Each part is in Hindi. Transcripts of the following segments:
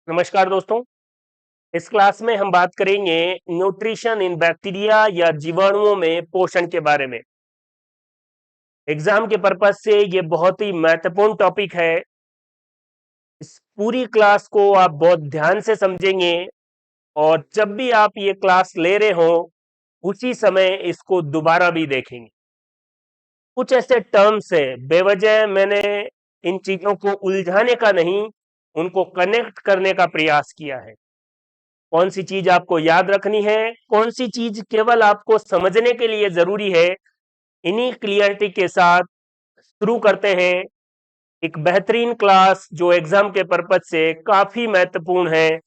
नमस्कार दोस्तों। इस क्लास में हम बात करेंगे न्यूट्रिशन इन बैक्टीरिया या जीवाणुओं में पोषण के बारे में। एग्जाम के पर्पज से ये बहुत ही महत्वपूर्ण टॉपिक है। इस पूरी क्लास को आप बहुत ध्यान से समझेंगे और जब भी आप ये क्लास ले रहे हो उसी समय इसको दोबारा भी देखेंगे। कुछ ऐसे टर्म्स है बेवजह मैंने इन चीजों को उलझाने का नहीं, उनको कनेक्ट करने का प्रयास किया है। कौन सी चीज आपको याद रखनी है, कौन सी चीज केवल आपको समझने के लिए जरूरी है, इन्हीं क्लियरिटी के साथ शुरू करते हैं एक बेहतरीन क्लास जो एग्जाम के पर्पज से काफी महत्वपूर्ण है।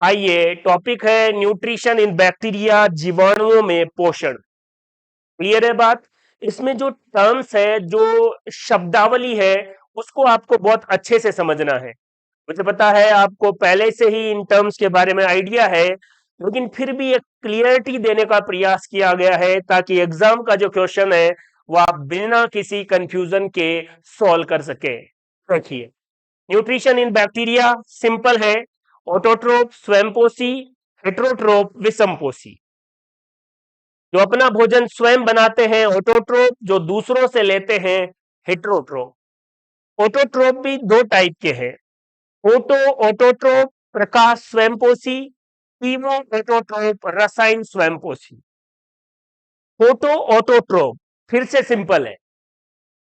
आइए, टॉपिक है न्यूट्रिशन इन बैक्टीरिया, जीवाणुओं में पोषण। क्लियर है बात? इसमें जो टर्म्स है, जो शब्दावली है, उसको आपको बहुत अच्छे से समझना है। मुझे पता है आपको पहले से ही इन टर्म्स के बारे में आइडिया है, लेकिन फिर भी एक क्लियरिटी देने का प्रयास किया गया है ताकि एग्जाम का जो क्वेश्चन है वो आप बिना किसी कंफ्यूजन के सॉल्व कर सके। देखिए, न्यूट्रिशन इन बैक्टीरिया सिंपल है। ऑटोट्रोप स्वयंपोषी, हेट्रोट्रोप विषमपोषी। जो अपना भोजन स्वयं बनाते हैं ऑटोट्रोप, जो दूसरों से लेते हैं हेट्रोट्रोप। ऑटोट्रोप भी दो टाइप के हैं। फोटो ऑटोट्रोप प्रकाश स्वयंपोषी, कीमो ऑटोट्रोप रसायन स्वयंपोषी। फोटो ऑटोट्रोप फिर से सिंपल है,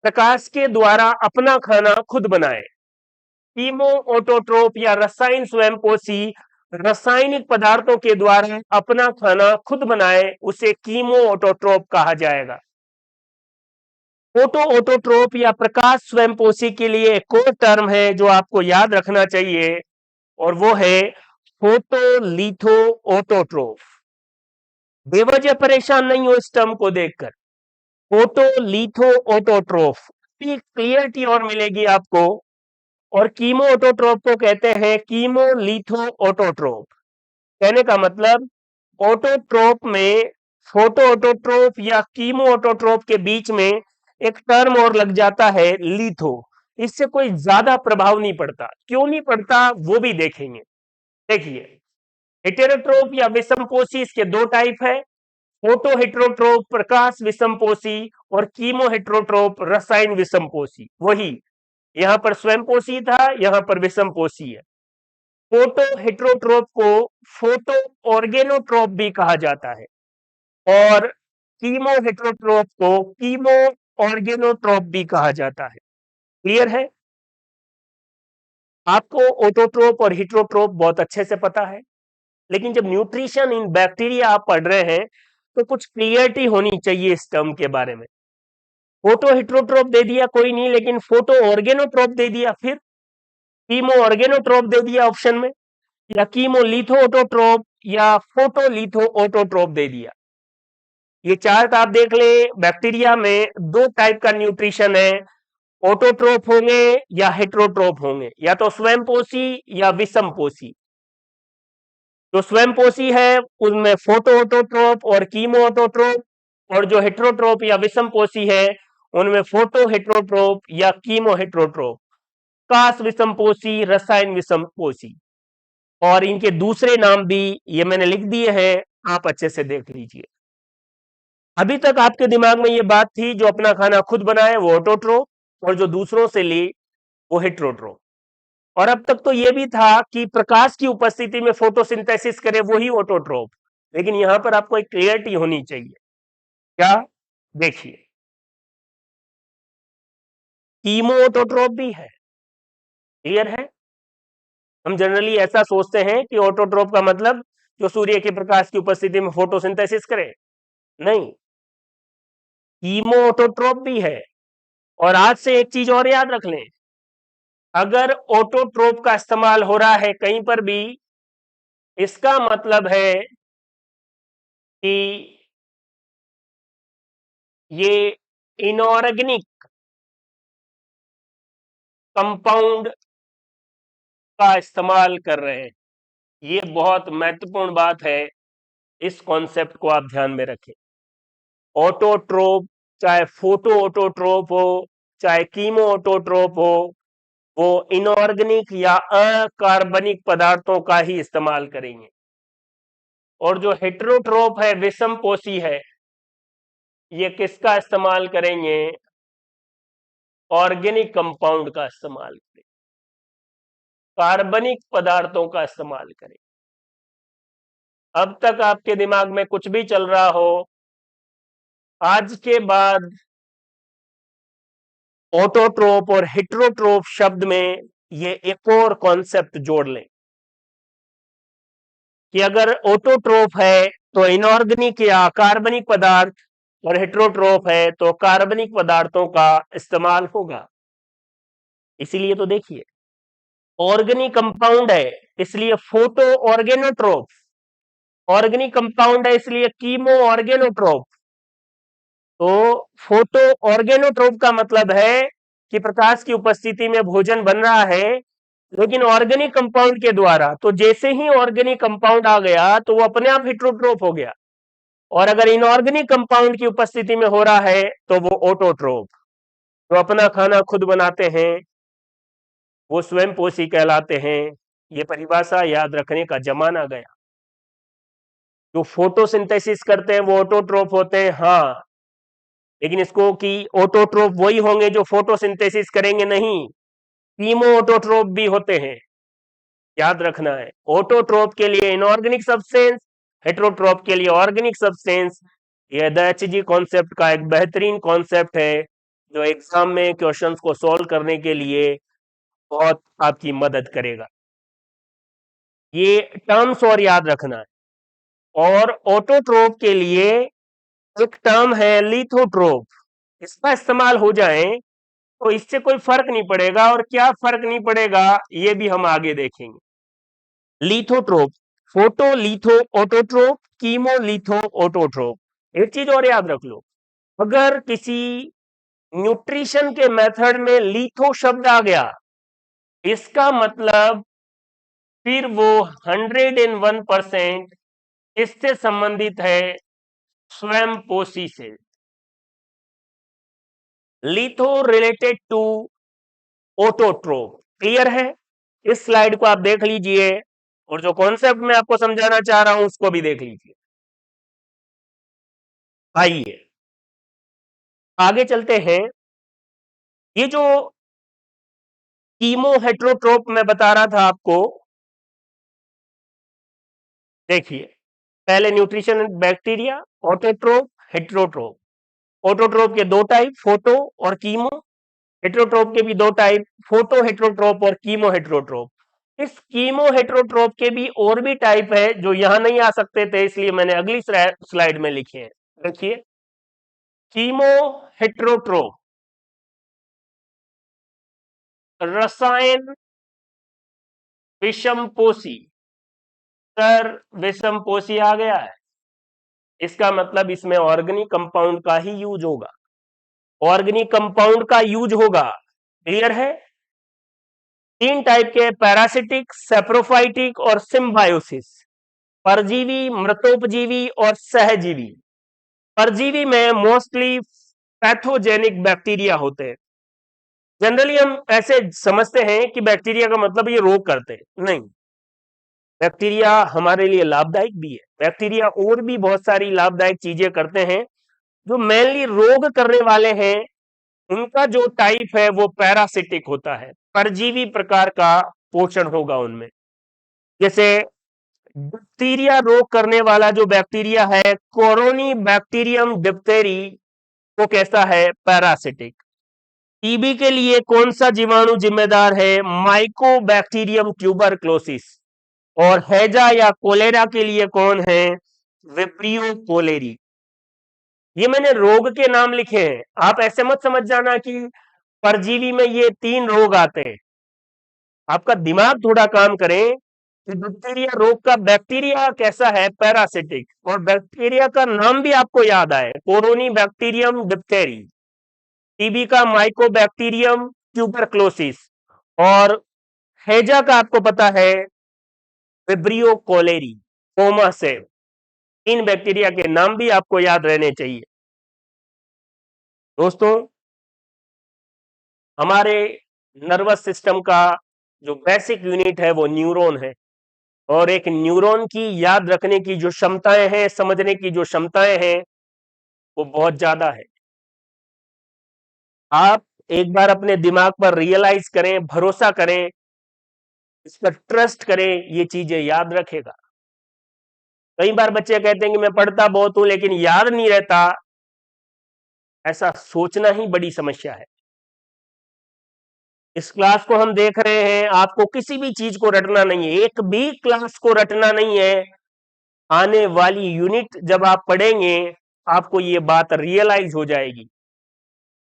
प्रकाश के द्वारा अपना खाना खुद बनाए। कीमो ऑटोट्रोप या रसायन स्वयंपोषी रासायनिक पदार्थों के द्वारा अपना खाना खुद बनाए, उसे कीमो ऑटोट्रोप कहा जाएगा। फोटो ऑटोट्रोप या प्रकाश स्वयंपोषी के लिए एक और टर्म है जो आपको याद रखना चाहिए, और वो है फोटोलिथो ऑटोट्रोफ। बेवजह परेशान नहीं हो इस टर्म को देखकर। फोटोलिथो ऑटोट्रोफ की क्लियरिटी और मिलेगी आपको। और कीमो ऑटोट्रोफ को कहते हैं कीमोलिथो ऑटोट्रोफ। कहने का मतलब, ऑटोट्रोप में फोटो ऑटोट्रोप या कीमो ऑटोट्रोप के बीच में एक टर्म और लग जाता है लिथो। इससे कोई ज्यादा प्रभाव नहीं पड़ता। क्यों नहीं पड़ता वो भी देखेंगे। देखिए, हेटेरोट्रोप या विषमपोषी, इसके दो टाइप है। फोटो हेटेरोट्रोप प्रकाश विषमपोषी, और कीमो हेटेरोट्रोप रसायन विषमपोषी। वही यहां पर स्वयंपोषी था, यहां पर विषमपोषी है। फोटो हेटेरोट्रोप को फोटो ऑर्गेनोट्रोप भी कहा जाता है, और कीमो हेटेरोट्रोप को कीमो ऑर्गेनोट्रोप भी कहा जाता है। क्लियर है? आपको ऑटोट्रोप और हेटेरोट्रोप बहुत अच्छे से पता है, लेकिन जब न्यूट्रिशन इन बैक्टीरिया आप पढ़ रहे हैं तो कुछ क्लियरिटी होनी चाहिए इस टर्म के बारे में। फोटो हेटेरोट्रोप दे दिया कोई नहीं, लेकिन फोटो ऑर्गेनोट्रोप दे दिया, फिर कीमो ऑर्गेनोट्रोप दे दिया ऑप्शन में, या कीमो लिथो ऑटोट्रोप या फोटो लिथो ऑटोट्रोप दे दिया। ये चार्ट आप देख ले। बैक्टीरिया में दो टाइप का न्यूट्रिशन है। ऑटोट्रोप होंगे या हेटेरोट्रोप होंगे, या तो स्वयंपोषी या विषमपोषी। जो स्वयंपोषी है उनमें फोटो ऑटोट्रोप और कीमो ऑटोट्रोप, और जो हेटेरोट्रोप या विषमपोषी है उनमें फोटो हेटेरोट्रोप या कीमो हेटेरोट्रोप, कास विषमपोषी, रसायन विषमपोषी। और इनके दूसरे नाम भी ये मैंने लिख दिए हैं, आप अच्छे से देख लीजिए। अभी तक आपके दिमाग में ये बात थी, जो अपना खाना खुद बनाए वो ऑटोट्रोप, और जो दूसरों से ली वो हेटेरोट्रोप। और अब तक तो यह भी था कि प्रकाश की उपस्थिति में फोटोसिंथेसिस करे वही ऑटोट्रोप। लेकिन यहां पर आपको एक क्लियरिटी होनी चाहिए। क्या? देखिए, कीमो ऑटोट्रोप भी है। क्लियर है? हम जनरली ऐसा सोचते हैं कि ऑटोट्रोप का मतलब जो सूर्य के प्रकाश की उपस्थिति में फोटोसिंथेसिस करे। नहीं, कीमो ऑटोट्रोप भी है। और आज से एक चीज और याद रख लें, अगर ऑटोट्रोप का इस्तेमाल हो रहा है कहीं पर भी, इसका मतलब है कि ये इनऑर्गेनिक कंपाउंड का इस्तेमाल कर रहे हैं। ये बहुत महत्वपूर्ण बात है, इस कॉन्सेप्ट को आप ध्यान में रखें। ऑटोट्रोप, चाहे फोटो ऑटोट्रोप हो, चाहे कीमो ऑटोट्रोप हो, वो इनऑर्गेनिक या अकार्बनिक पदार्थों का ही इस्तेमाल करेंगे। और जो हेटेरोट्रोफ है, विषमपोषी है, ये किसका इस्तेमाल करेंगे? ऑर्गेनिक कंपाउंड का इस्तेमाल करेंगे, कार्बनिक पदार्थों का इस्तेमाल करेंगे। अब तक आपके दिमाग में कुछ भी चल रहा हो, आज के बाद ऑटोट्रोप और हेटेरोट्रोप शब्द में ये एक और कॉन्सेप्ट जोड़ लें कि अगर ऑटोट्रोप है तो इनऑर्गेनिक या कार्बनिक पदार्थ, और हेटेरोट्रोप है तो कार्बनिक पदार्थों का इस्तेमाल होगा। इसीलिए तो देखिए, ऑर्गेनिक कंपाउंड है इसलिए फोटो ऑर्गेनोट्रोप, ऑर्गेनिक कंपाउंड है इसलिए कीमो ऑर्गेनोट्रोप। तो फोटो ऑर्गेनोट्रोप का मतलब है कि प्रकाश की उपस्थिति में भोजन बन रहा है, लेकिन ऑर्गेनिक कंपाउंड के द्वारा। तो जैसे ही ऑर्गेनिक कंपाउंड आ गया तो वो अपने आप हेटेरोट्रोप हो गया, और अगर इनऑर्गेनिक कंपाउंड की उपस्थिति में हो रहा है तो वो ऑटोट्रोप। तो अपना खाना खुद बनाते हैं, वो स्वयं पोषी कहलाते हैं। ये परिभाषा याद रखने का जमाना गया। जो फोटोसिंथेसिस करते हैं वो ऑटोट्रोप होते हैं, हाँ, लेकिन इसको कि ऑटोट्रोप वही होंगे जो फोटोसिंथेसिस करेंगे, नहीं, कीमो ऑटोट्रोप भी होते हैं। याद रखना है, ऑटोट्रोप के लिए इनऑर्गेनिक सब्सटेंस, हेटेरोट्रोप के लिए ऑर्गेनिक सब्सटेंस। यह द कॉन्सेप्ट का एक बेहतरीन कॉन्सेप्ट है जो एग्जाम में क्वेश्चंस को सॉल्व करने के लिए बहुत आपकी मदद करेगा। ये टर्म्स और याद रखना है। और ऑटोट्रोप के लिए एक टर्म है लिथोट्रोप, इसका इस्तेमाल हो जाए तो इससे कोई फर्क नहीं पड़ेगा, और क्या फर्क नहीं पड़ेगा ये भी हम आगे देखेंगे। लिथोट्रोप, photo litho autotroph, chemo litho autotroph. एक चीज और याद रख लो, अगर किसी न्यूट्रिशन के मेथड में लिथो शब्द आ गया, इसका मतलब फिर वो 101% इससे संबंधित है, स्वयं पोषी से। Litho related to autotroph. Clear है? इस स्लाइड को आप देख लीजिए, और जो कॉन्सेप्ट मैं आपको समझाना चाह रहा हूं उसको भी देख लीजिए। आइए आगे चलते हैं। ये जो कीमो हेटेरोट्रोप मैं बता रहा था आपको, देखिए, पहले न्यूट्रिशन बैक्टीरिया, ऑटोट्रोप, हेटेरोट्रोप। ऑटोट्रोप के दो टाइप, फोटो और कीमो। हेटेरोट्रोप के भी दो टाइप, फोटो हेटेरोट्रोप और कीमो हेटेरोट्रोप। इस कीमो हेटेरोट्रोप के भी और भी टाइप है जो यहां नहीं आ सकते थे, इसलिए मैंने अगली स्लाइड में लिखे हैं। देखिए, कीमो हेटेरोट्रोप रसायन विषमपोषी। सर, विषमपोषी आ गया है, इसका मतलब इसमें ऑर्गेनिक कंपाउंड का ही यूज होगा, ऑर्गेनिक कंपाउंड का यूज होगा। क्लियर है? तीन टाइप के, पैरासिटिक, सेप्रोफाइटिक और सिम्बायोसिस। परजीवी, मृतोपजीवी और सहजीवी। परजीवी में मोस्टली पैथोजेनिक बैक्टीरिया होते हैं। जनरली हम ऐसे समझते हैं कि बैक्टीरिया का मतलब ये रोग करते हैं, नहीं, बैक्टीरिया हमारे लिए लाभदायक भी है। बैक्टीरिया और भी बहुत सारी लाभदायक चीजें करते हैं। जो मेनली रोग करने वाले हैं उनका जो टाइप है वो पैरासिटिक होता है, परजीवी प्रकार का पोषण होगा उनमें। जैसे डिप्थीरिया रोग करने वाला जो बैक्टीरिया है, कोरोनी बैक्टीरियम डिप्थेरी, वो कैसा है? पैरासिटिक। टीबी के लिए कौन सा जीवाणु जिम्मेदार है? Mycobacterium tuberculosis. और हैजा या कोलेरा के लिए कौन है? Vibrio cholerae. ये मैंने रोग के नाम लिखे हैं, आप ऐसे मत समझ जाना कि परजीवी में ये तीन रोग आते हैं। आपका दिमाग थोड़ा काम करे कि डिप्थीरिया रोग का बैक्टीरिया कैसा है? पैरासिटिक। और बैक्टीरिया का नाम भी आपको याद आए, कोरोनी बैक्टीरियम डिप्थेरी। टीबी का माइकोबैक्टीरियम ट्यूबरक्लोसिस। और हैजा का आपको पता है, विब्रियो कोलेरी, कोमा से। इन बैक्टीरिया के नाम भी आपको याद रहने चाहिए। दोस्तों, हमारे नर्वस सिस्टम का जो बेसिक यूनिट है वो न्यूरॉन है, और एक न्यूरॉन की याद रखने की जो क्षमताएं हैं, समझने की जो क्षमताएं हैं, वो बहुत ज्यादा है। आप एक बार अपने दिमाग पर रियलाइज करें, भरोसा करें, इस पर ट्रस्ट करें, ये चीजें याद रखेगा। कई बार बच्चे कहते हैं कि मैं पढ़ता बहुत हूं लेकिन याद नहीं रहता। ऐसा सोचना ही बड़ी समस्या है। इस क्लास को हम देख रहे हैं, आपको किसी भी चीज को रटना नहीं है, एक भी क्लास को रटना नहीं है। आने वाली यूनिट जब आप पढ़ेंगे, आपको ये बात रियलाइज हो जाएगी।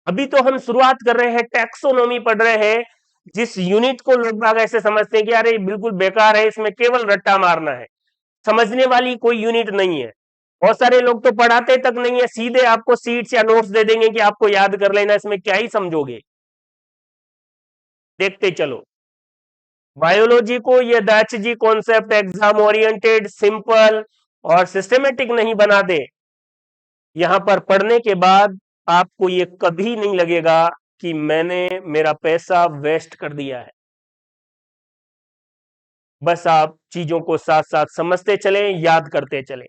अभी तो हम शुरुआत कर रहे हैं, टैक्सोनॉमी पढ़ रहे हैं, जिस यूनिट को लोग बाग ऐसे समझते हैं कि अरे बिल्कुल बेकार है, इसमें केवल रट्टा मारना है, समझने वाली कोई यूनिट नहीं है। बहुत सारे लोग तो पढ़ाते तक नहीं है, सीधे आपको सीट्स या नोट्स दे देंगे कि आपको याद कर लेना, इसमें क्या ही समझोगे। देखते चलो। बायोलॉजी को ये दैच जी कॉन्सेप्ट एग्जाम ओरिएंटेड, सिंपल और सिस्टमेटिक नहीं बना दे, यहां पर पढ़ने के बाद आपको ये कभी नहीं लगेगा कि मैंने मेरा पैसा वेस्ट कर दिया है। बस आप चीजों को साथ साथ समझते चलें, याद करते चलें।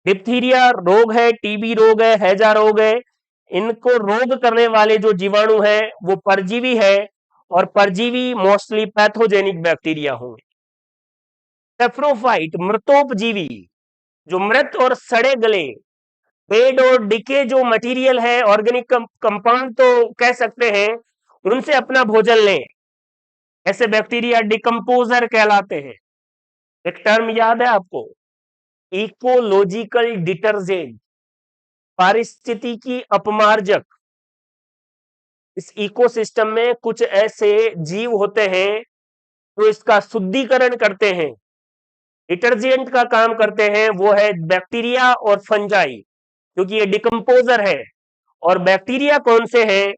डिप्थीरिया रोग है, टीबी रोग है, हैजा रोग है, इनको रोग करने वाले जो जीवाणु है वो परजीवी है, और परजीवी मोस्टली पैथोजेनिक बैक्टीरिया होंगे। सेफ्रोफाइट मृतोपजीवी, जो मृत और सड़े गले, डेड और डिके जो मटेरियल है, ऑर्गेनिक कंपाउंड तो कह सकते हैं, उनसे अपना भोजन लें, ऐसे बैक्टीरिया डिकम्पोजर कहलाते हैं। एक टर्म याद है आपको, इकोलॉजिकल डिटर्जेंट, पारिस्थितिकी अपमार्जक। इस इकोसिस्टम में कुछ ऐसे जीव होते हैं जो इसका शुद्धिकरण करते हैं, डिटर्जेंट का काम करते हैं, वो है बैक्टीरिया और फंजाई, क्योंकि ये डिकम्पोजर है। और बैक्टीरिया कौन से हैं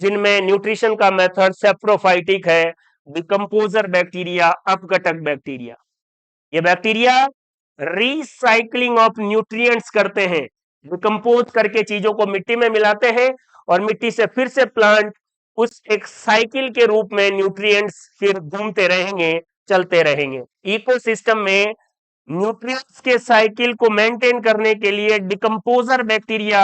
जिनमें न्यूट्रिशन का मेथड सेप्रोफाइटिक है? डिकम्पोजर बैक्टीरिया, अपघटक बैक्टीरिया। ये बैक्टीरिया रिसाइकलिंग ऑफ न्यूट्रिएंट्स करते हैं, डिकम्पोज करके चीजों को मिट्टी में मिलाते हैं, और मिट्टी से फिर से प्लांट उस एक साइकिल के रूप में न्यूट्रिएंट्स फिर घूमते रहेंगे, चलते रहेंगे। इकोसिस्टम में न्यूट्रिएंट्स के साइकिल को मेंटेन करने के लिए डिकम्पोजर बैक्टीरिया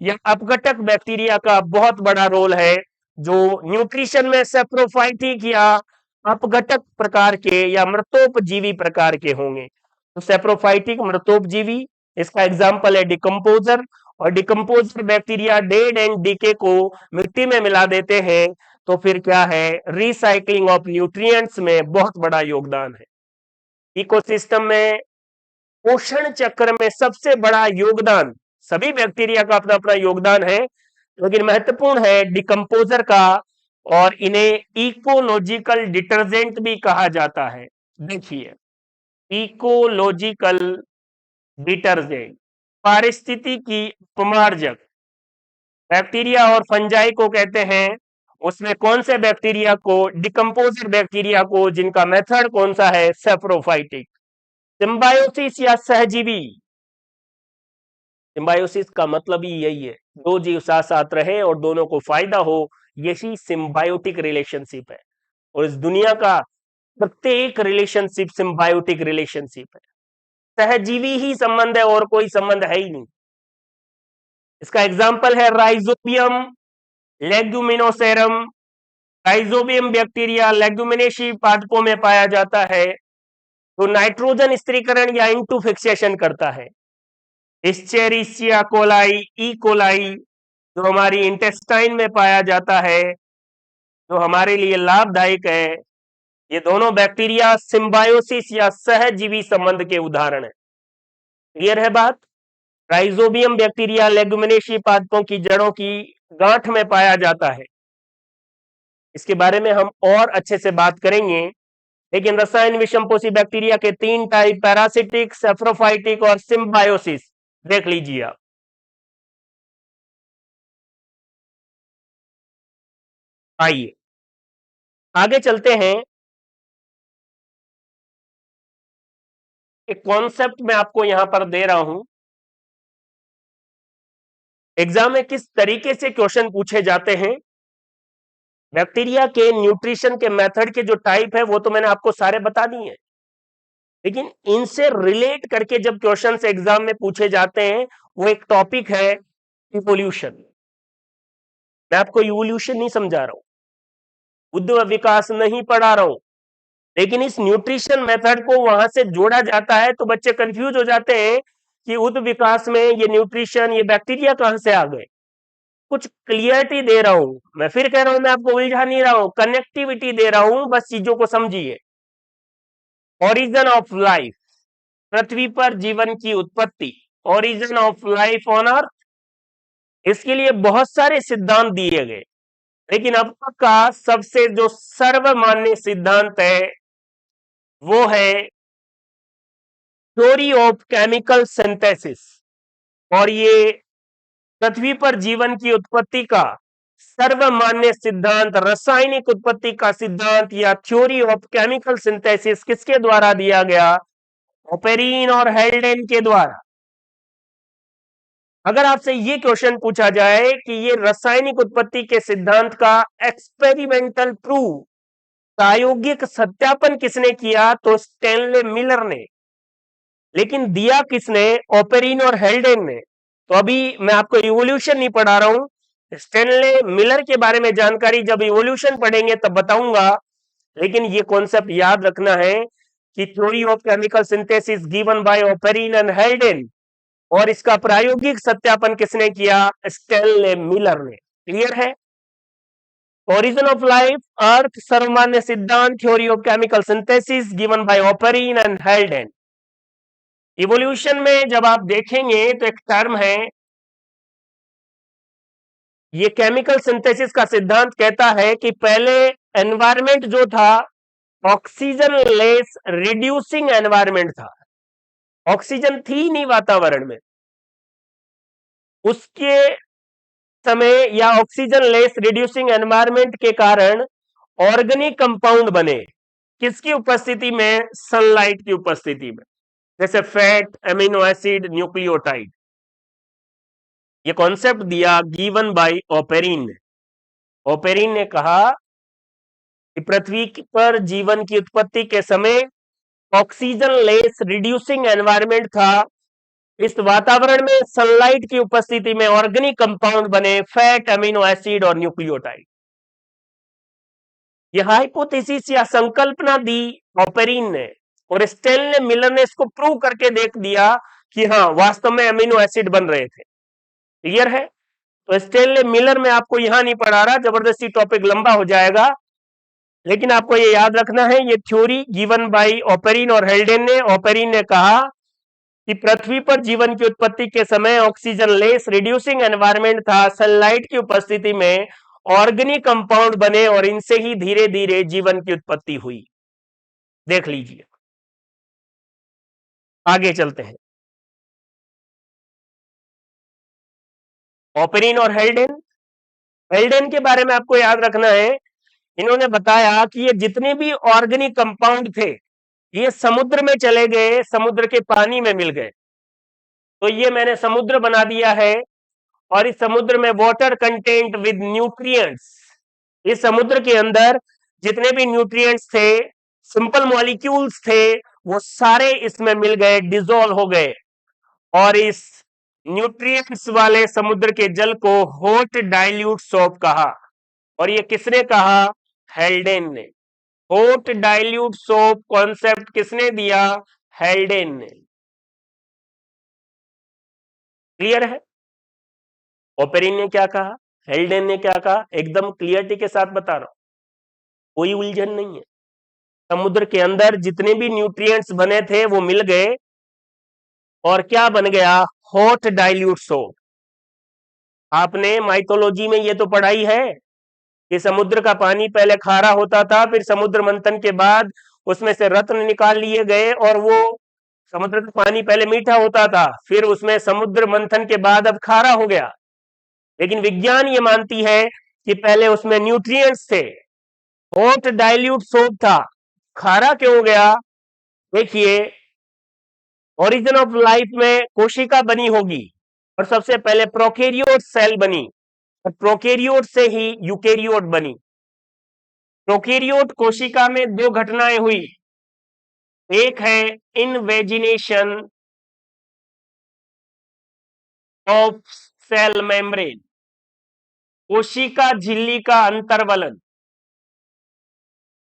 या अपघटक बैक्टीरिया का बहुत बड़ा रोल है, जो न्यूट्रिशन में सेप्रोफाइटिक या अपघटक प्रकार के या मृतोपजीवी प्रकार के होंगे। तो सेप्रोफाइटिक मृतोपजीवी, इसका एग्जाम्पल है डिकम्पोजर। और decomposer bacteria dead and decay को मिट्टी में मिला देते हैं, तो फिर क्या है, रिसाइकलिंग ऑफ न्यूट्रिएंट्स में बहुत बड़ा योगदान है। इकोसिस्टम में पोषण चक्र में सबसे बड़ा योगदान, सभी बैक्टीरिया का अपना अपना योगदान है, लेकिन महत्वपूर्ण है डिकम्पोजर का, और इन्हें इकोलॉजिकल डिटर्जेंट भी कहा जाता है। देखिए, इकोलॉजिकल डिटर्जेंट, पारिस्थितिकी अपमार्जक, बैक्टीरिया और फंजाई को कहते हैं। उसमें कौन से बैक्टीरिया को? डिकम्पोजर बैक्टीरिया को, जिनका मेथड कौन सा है? सेप्रोफाइटिक। सिम्बायोसिस या सहजीवी, सिम्बायोसिस का मतलब ही यही है, दो जीव साथ साथ रहे और दोनों को फायदा हो, यही सिम्बायोटिक रिलेशनशिप है। और इस दुनिया का प्रत्येक रिलेशनशिप सिम्बायोटिक रिलेशनशिप है, सहजीवी ही संबंध है, और कोई संबंध है ही नहीं। इसका एग्जाम्पल है राइजोबियम लेग्यूमिनोसेरम। राइजोबियम बैक्टीरिया लेग्यूमिनेसी पादपों में पाया जाता है, तो नाइट्रोजन स्थिरीकरण या इंटू फिक्सेशन करता है। एस्चेरिचिया कोलाई, ई कोलाई, जो हमारी इंटेस्टाइन में पाया जाता है, जो हमारे लिए लाभदायक है। ये दोनों बैक्टीरिया सिम्बायोसिस या सहजीवी संबंध के उदाहरण है। क्लियर है बात? राइजोबियम बैक्टीरिया लेग्यूमिनेसी पादपों की जड़ों की गांठ में पाया जाता है। इसके बारे में हम और अच्छे से बात करेंगे, लेकिन रसायन विषमपोषी बैक्टीरिया के तीन टाइप, पैरासिटिक, सेफ्रोफाइटिक और सिम्बायोसिस, देख लीजिए आप। आइए आगे चलते हैं। एक कॉन्सेप्ट मैं आपको यहां पर दे रहा हूं, एग्जाम में किस तरीके से क्वेश्चन पूछे जाते हैं, बैक्टीरिया के न्यूट्रिशन के मेथड के जो टाइप है वो तो मैंने आपको सारे बता दिए हैं, लेकिन इनसे रिलेट करके जब क्वेश्चंस एग्जाम में पूछे जाते हैं वो एक टॉपिक है इवोल्यूशन। मैं आपको इवोल्यूशन नहीं समझा रहा हूं, बुद्ध विकास नहीं पढ़ा रहा हूं, लेकिन इस न्यूट्रिशन मेथड को वहां से जोड़ा जाता है तो बच्चे कंफ्यूज हो जाते हैं कि उद्ध विकास में ये न्यूट्रिशन, ये बैक्टीरिया कहां से आ गए। कुछ क्लियरिटी दे रहा हूं, मैं फिर कह रहा हूं, मैं आपको उलझा नहीं रहा हूं, कनेक्टिविटी दे रहा हूं, बस चीजों को समझिए। ओरिजिन ऑफ लाइफ, पृथ्वी पर जीवन की उत्पत्ति, origin of life on earth, इसके लिए बहुत सारे सिद्धांत दिए गए, लेकिन अब तक का सबसे जो सर्वमान्य सिद्धांत है वो है थ्योरी ऑफ केमिकल सिंथेसिस। और ये पृथ्वी पर जीवन की उत्पत्ति का सर्वमान्य सिद्धांत, रासायनिक उत्पत्ति का सिद्धांत या थ्योरी ऑफ केमिकल सिंथेसिस किसके द्वारा दिया गया? ओपेरिन और हेल्डेन के द्वारा। अगर आपसे ये क्वेश्चन पूछा जाए कि ये रासायनिक उत्पत्ति के सिद्धांत का एक्सपेरिमेंटल प्रूफ, प्रायोगिक सत्यापन किसने किया? तो स्टैनले मिलर ने। लेकिन दिया किसने? ओपेरिन और हेल्डेन ने। तो अभी मैं आपको इवोल्यूशन नहीं पढ़ा रहा हूं, स्टैनले मिलर के बारे में जानकारी जब इवोल्यूशन पढ़ेंगे तब बताऊंगा। लेकिन ये कॉन्सेप्ट याद रखना है कि theory of chemical synthesis given by Oparin and हेल्डेन, और इसका प्रायोगिक सत्यापन किसने किया? स्टैनले मिलर ने। क्लियर है? ओरिजिन ऑफ लाइफ, अर्थ, सर्वमान्य सिद्धांत, theory of chemical synthesis given by Oparin and हेल्डेन। Evolution में जब आप देखेंगे तो एक टर्म है, ये केमिकल सिंथेसिस का सिद्धांत कहता है कि पहले एनवायरमेंट जो था ऑक्सीजन लेस रिड्यूसिंग एनवायरमेंट था, ऑक्सीजन थी नहीं वातावरण में उसके समय, या ऑक्सीजन लेस रिड्यूसिंग एनवायरमेंट के कारण ऑर्गेनिक कंपाउंड बने। किसकी उपस्थिति में? सनलाइट की उपस्थिति में, जैसे फैट, एमिनो एसिड, न्यूक्लियोटाइड। ये कॉन्सेप्ट दिया गिवन बाय ओपेरिन ने। ओपेरिन ने कहा कि पृथ्वी पर जीवन की उत्पत्ति के समय ऑक्सीजन लेस रिड्यूसिंग एनवायरमेंट था, इस वातावरण में सनलाइट की उपस्थिति में ऑर्गेनिक कंपाउंड बने, फैट, अमीनो एसिड और न्यूक्लियोटाइड। यह हाइपोथेसिस या संकल्पना दी ओपेरिन ने, और स्टैनले मिलर ने इसको प्रूव करके देख दिया कि हाँ वास्तव में अमीनो एसिड बन रहे थे। क्लियर है? तो स्टैनले मिलर में आपको यहां नहीं पढ़ा रहा, जबरदस्ती टॉपिक लंबा हो जाएगा, लेकिन आपको ये याद रखना है ये थ्योरी गिवन बाय ओपेरिन और हेल्डेन ने। ओपेरिन ने कहा कि पृथ्वी पर जीवन की उत्पत्ति के समय ऑक्सीजन लेस रिड्यूसिंग एनवायरमेंट था, सनलाइट की उपस्थिति में ऑर्गेनिक कंपाउंड बने और इनसे ही धीरे धीरे जीवन की उत्पत्ति हुई। देख लीजिए, आगे चलते हैं। ओपेरिन और हेल्डेन, हेल्डेन के बारे में आपको याद रखना है, इन्होंने बताया कि ये जितने भी ऑर्गेनिक कंपाउंड थे ये समुद्र में चले गए, समुद्र के पानी में मिल गए। तो ये मैंने समुद्र बना दिया है, और इस समुद्र में वाटर कंटेंट विद न्यूट्रिएंट्स, इस समुद्र के अंदर जितने भी न्यूट्रिएंट्स थे, सिंपल मॉलिक्यूल्स थे, वो सारे इसमें मिल गए, डिसॉल्व हो गए, और इस न्यूट्रिएंट्स वाले समुद्र के जल को हॉट डाइल्यूट सोप कहा। और ये किसने कहा? हेल्डेन ने। हॉट डाइल्यूट सोप कॉन्सेप्ट किसने दिया? हेल्डेन ने। क्लियर है? ओपेरिन ने क्या कहा, हेल्डेन ने क्या कहा, एकदम क्लियरिटी के साथ बता रहा हूं, कोई उलझन नहीं है। समुद्र के अंदर जितने भी न्यूट्रिएंट्स बने थे वो मिल गए, और क्या बन गया? Hot dilute soap. आपने माइथोलॉजी में ये तो पढ़ाई है कि समुद्र का पानी पहले खारा होता था, फिर समुद्र मंथन के बाद उसमें से रत्न निकाल लिए गए, और वो समुद्र का पानी पहले मीठा होता था, फिर उसमें समुद्र मंथन के बाद अब खारा हो गया। लेकिन विज्ञान ये मानती है कि पहले उसमें न्यूट्रिएंट्स थे, हॉट डाइल्यूट सोप था, खारा क्यों हो गया? देखिए, ओरिजिन ऑफ लाइफ में कोशिका बनी होगी, और सबसे पहले प्रोकैरियोट सेल बनी, और प्रोकैरियोट से ही यूकैरियोट बनी। प्रोकैरियोट कोशिका में दो घटनाएं हुई। एक है इनवेजिनेशन ऑफ सेल मेम्ब्रेन, कोशिका झिल्ली का अंतर्वलन।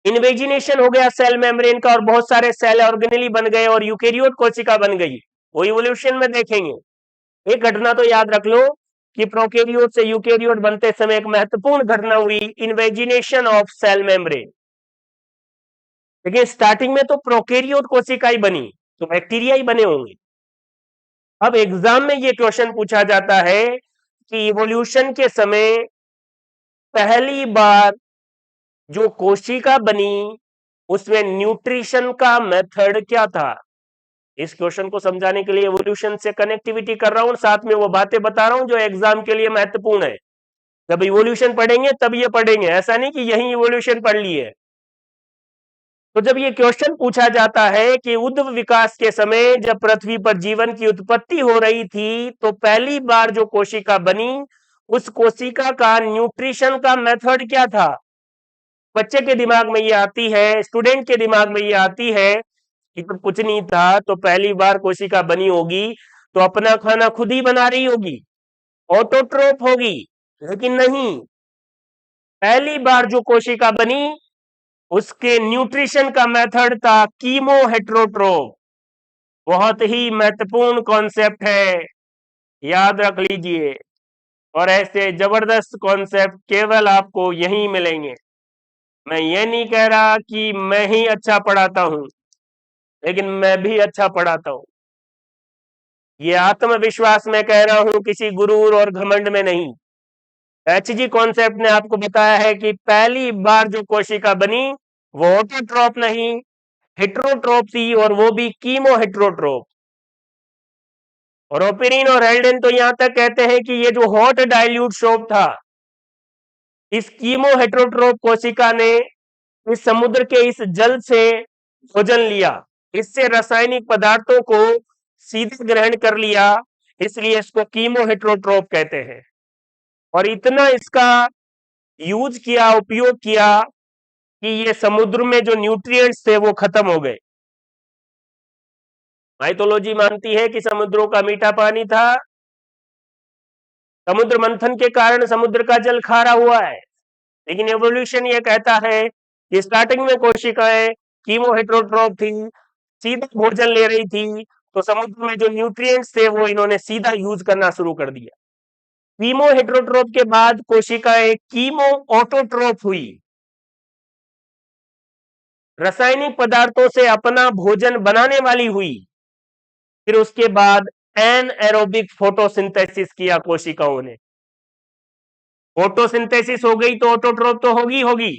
इन्वेजिनेशन हो गया सेल मेम्ब्रेन का और बहुत सारे सेल ऑर्गेनेली बन गए और यूकेरियोट कोशिका बन गई, वो इवोल्यूशन में देखेंगे। एक घटना तो याद रख लो कि प्रोकैरियोट से यूकेरियोट बनते समय एक महत्वपूर्ण घटना हुई, इन्वेजिनेशन ऑफ सेल मेम्ब्रेन। लेकिन स्टार्टिंग में तो प्रोकैरियोट कोशिका ही बनी, तो बैक्टीरिया ही बने होंगे। अब एग्जाम में ये क्वेश्चन पूछा जाता है कि इवोल्यूशन के समय पहली बार जो कोशिका बनी उसमें न्यूट्रिशन का मेथड क्या था। इस क्वेश्चन को समझाने के लिए इवोल्यूशन से कनेक्टिविटी कर रहा हूं, साथ में वो बातें बता रहा हूं जो एग्जाम के लिए महत्वपूर्ण है। जब इवोल्यूशन पढ़ेंगे तब ये पढ़ेंगे, ऐसा नहीं कि यही इवोल्यूशन पढ़ लिए। तो जब ये क्वेश्चन पूछा जाता है कि उद्भव विकास के समय जब पृथ्वी पर जीवन की उत्पत्ति हो रही थी तो पहली बार जो कोशिका बनी उस कोशिका का न्यूट्रिशन का मेथड क्या था। बच्चे के दिमाग में ये आती है, स्टूडेंट के दिमाग में ये आती है कि जब कुछ नहीं था तो पहली बार कोशिका बनी होगी तो अपना खाना खुद ही बना रही होगी, ऑटोट्रोफ होगी। लेकिन नहीं, पहली बार जो कोशिका बनी उसके न्यूट्रिशन का मेथड था कीमो हेट्रोट्रोफ। बहुत ही महत्वपूर्ण कॉन्सेप्ट है, याद रख लीजिए। और ऐसे जबरदस्त कॉन्सेप्ट केवल आपको यहीं मिलेंगे। मैं ये नहीं कह रहा कि मैं ही अच्छा पढ़ाता हूं, लेकिन मैं भी अच्छा पढ़ाता हूं। ये आत्मविश्वास में कह रहा हूं, किसी गुरूर और घमंड में नहीं। एचजी कॉन्सेप्ट ने आपको बताया है कि पहली बार जो कोशिका बनी वो ऑटोट्रोप नहीं, हेट्रोट्रोप थी, और वो भी कीमो हेट्रोट्रोप। और ओपेरिन और हेल्डेन तो यहां तक कहते हैं कि ये जो हॉट डाइल्यूट सोप था, इस कीमो हेट्रोट्रोप कोशिका ने इस समुद्र के इस जल से भोजन लिया, इससे रासायनिक पदार्थों को सीधे ग्रहण कर लिया, इसलिए इसको कीमो हेट्रोट्रोप कहते हैं। और इतना इसका यूज किया, उपयोग किया कि ये समुद्र में जो न्यूट्रिएंट्स थे वो खत्म हो गए। माइथोलॉजी मानती है कि समुद्रों का मीठा पानी था, समुद्र मंथन के कारण समुद्र का जल खारा हुआ है। लेकिन एवोल्यूशन ये कहता है कि स्टार्टिंग में कोशिकाएं कीमो हेट्रोट्रोप थी, सीधा भोजन ले रही थी, तो समुद्र में जो न्यूट्रिएंट्स थे वो इन्होंने सीधा यूज करना शुरू कर दिया। कीमो हेट्रोट्रोप के बाद कोशिकाएं कीमो ऑटोट्रोप हुई, रासायनिक पदार्थों से अपना भोजन बनाने वाली हुई। फिर उसके बाद एनएरोबिक फोटोसिंथेसिस किया कोशिकाओं ने। फोटोसिंथेसिस हो गई तो ऑटोट्रोप तो होगी होगी।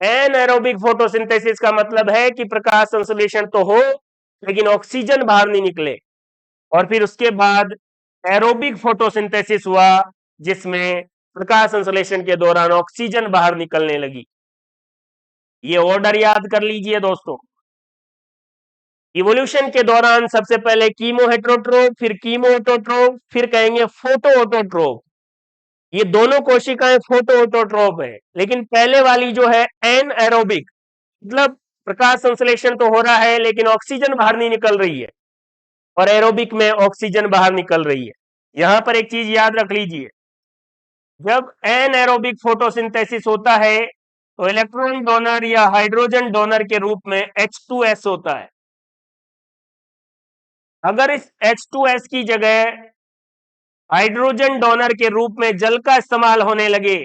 एनएरोबिक फोटोसिंथेसिस का मतलब है कि प्रकाश संश्लेषण तो हो लेकिन ऑक्सीजन बाहर नहीं निकले। और फिर उसके बाद एरोबिक फोटोसिंथेसिस हुआ जिसमें प्रकाश संश्लेषण के दौरान ऑक्सीजन बाहर निकलने लगी। ये ऑर्डर याद कर लीजिए दोस्तों। इवोल्यूशन के दौरान सबसे पहले कीमो हेट्रोट्रोप, फिर कीमो ऑटोट्रोप, फिर कहेंगे फोटो ऑटोट्रोप। ये दोनों कोशिकाएं फोटो ऑटोट्रोप है, लेकिन पहले वाली जो है एन एरोबिक, मतलब प्रकाश संश्लेषण तो हो रहा है लेकिन ऑक्सीजन बाहर नहीं निकल रही है, और एरोबिक में ऑक्सीजन बाहर निकल रही है। यहां पर एक चीज याद रख लीजिए, जब एन एरोबिक फोटोसिंथेसिस होता है तो इलेक्ट्रॉन डोनर या हाइड्रोजन डोनर के रूप में H2S होता है। अगर इस H2S की जगह हाइड्रोजन डोनर के रूप में जल का इस्तेमाल होने लगे